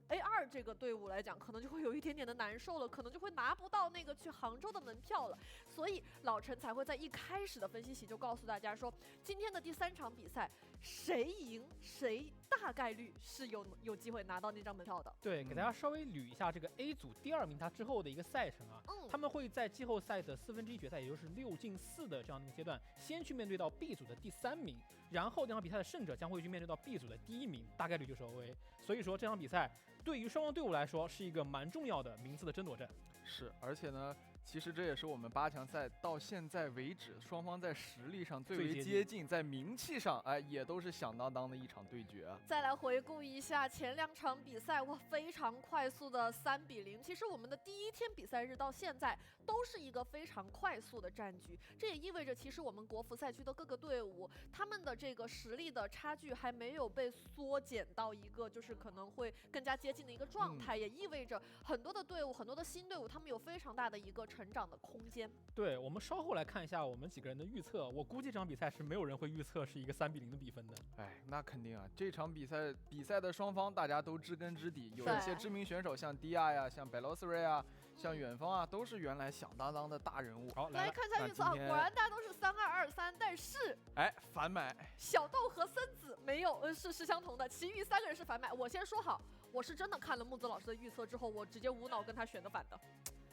A2 2这个队伍来讲，可能就会有一点点的难受了，可能就会拿不到那个去杭州的门票了。所以老陈才会在一开始的分析席就告诉大家说，今天的第3场比赛，谁赢谁大概率是有机会拿到那张门票的。对，给大家稍微捋一下这个 A 组第2名他之后的一个赛程啊，他们会在季后赛的1/4决赛，也就是6进4的这样的一个阶段，先去面对到 B 组的第3名，然后这场比赛的胜者将会去面对到 B 组的第1名，大概率就是 OA。所以说这场比赛对于双方队伍来说是一个蛮重要的名次的争夺战。是，而且呢，其实这也是我们8强赛到现在为止双方在实力上最为接近，在名气上，哎，也都是响当当的一场对决啊。再来回顾一下前2场比赛，哇，非常快速的3比0。其实我们的第1天比赛日到现在都是一个非常快速的战局，这也意味着其实我们国服赛区的各个队伍，他们的这个实力的差距还没有被缩减到一个就是可能会更加接近的一个状态，也意味着很多的队伍，很多的新队伍，他们有非常大的一个成长的空间。对，我们稍后来看一下我们几个人的预测，我估计这场比赛是没有人会预测是一个3比0的比分的。哎，那肯定啊，这场比赛的双方大家都知根知底，有一些知名选手像迪亚呀、像 Belosray 啊、像远方啊，都是原来响当当的大人物。好，来看一下预测啊，果然大家都是3223，但是哎，反买小豆和森子没有是相同的，其余3个人是反买。我先说好，我是真的看了木子老师的预测之后，我直接无脑跟他选的反的。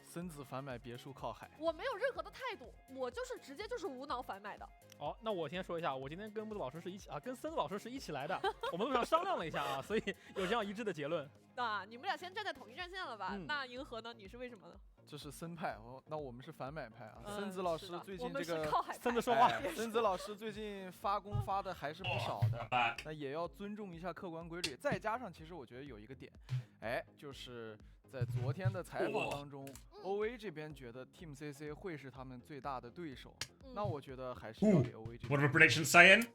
森子反买别墅靠海，我没有任何的态度，我就是直接就是无脑反买的。好，那我先说一下，我今天跟木子老师是一起啊，跟森子老师是一起来的，我们路上商量了一下啊，所以有这样一致的结论。那你们俩先站在统一战线了吧？那银河呢？你是为什么呢？这是森派哦，那我们是反买派啊。森子老师最近这个森子说话，森子老师最近发功发的还是不少的，那也要尊重一下客观规律。再加上，其实我觉得有一个点，哎，就是在昨天的采访当中，OA 这边觉得 Team CC 会是他们最大的对手，那我觉得还是要给 OA 这边。What are prediction saying?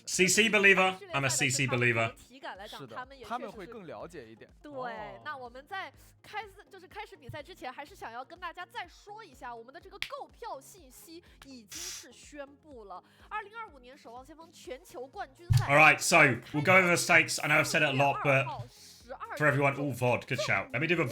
CC believer. I'm a CC believer. 体感来讲，是的，他们会更了解一点。对，那我们在开始比赛之前，还是想要跟大家再说一下，我们的这个购票信息已经是宣布了。2025年守望先锋全球冠军赛。All right, so we'll go over the stakes. I know I've said it a lot, but for everyone, all VOD, good shout. Let me do a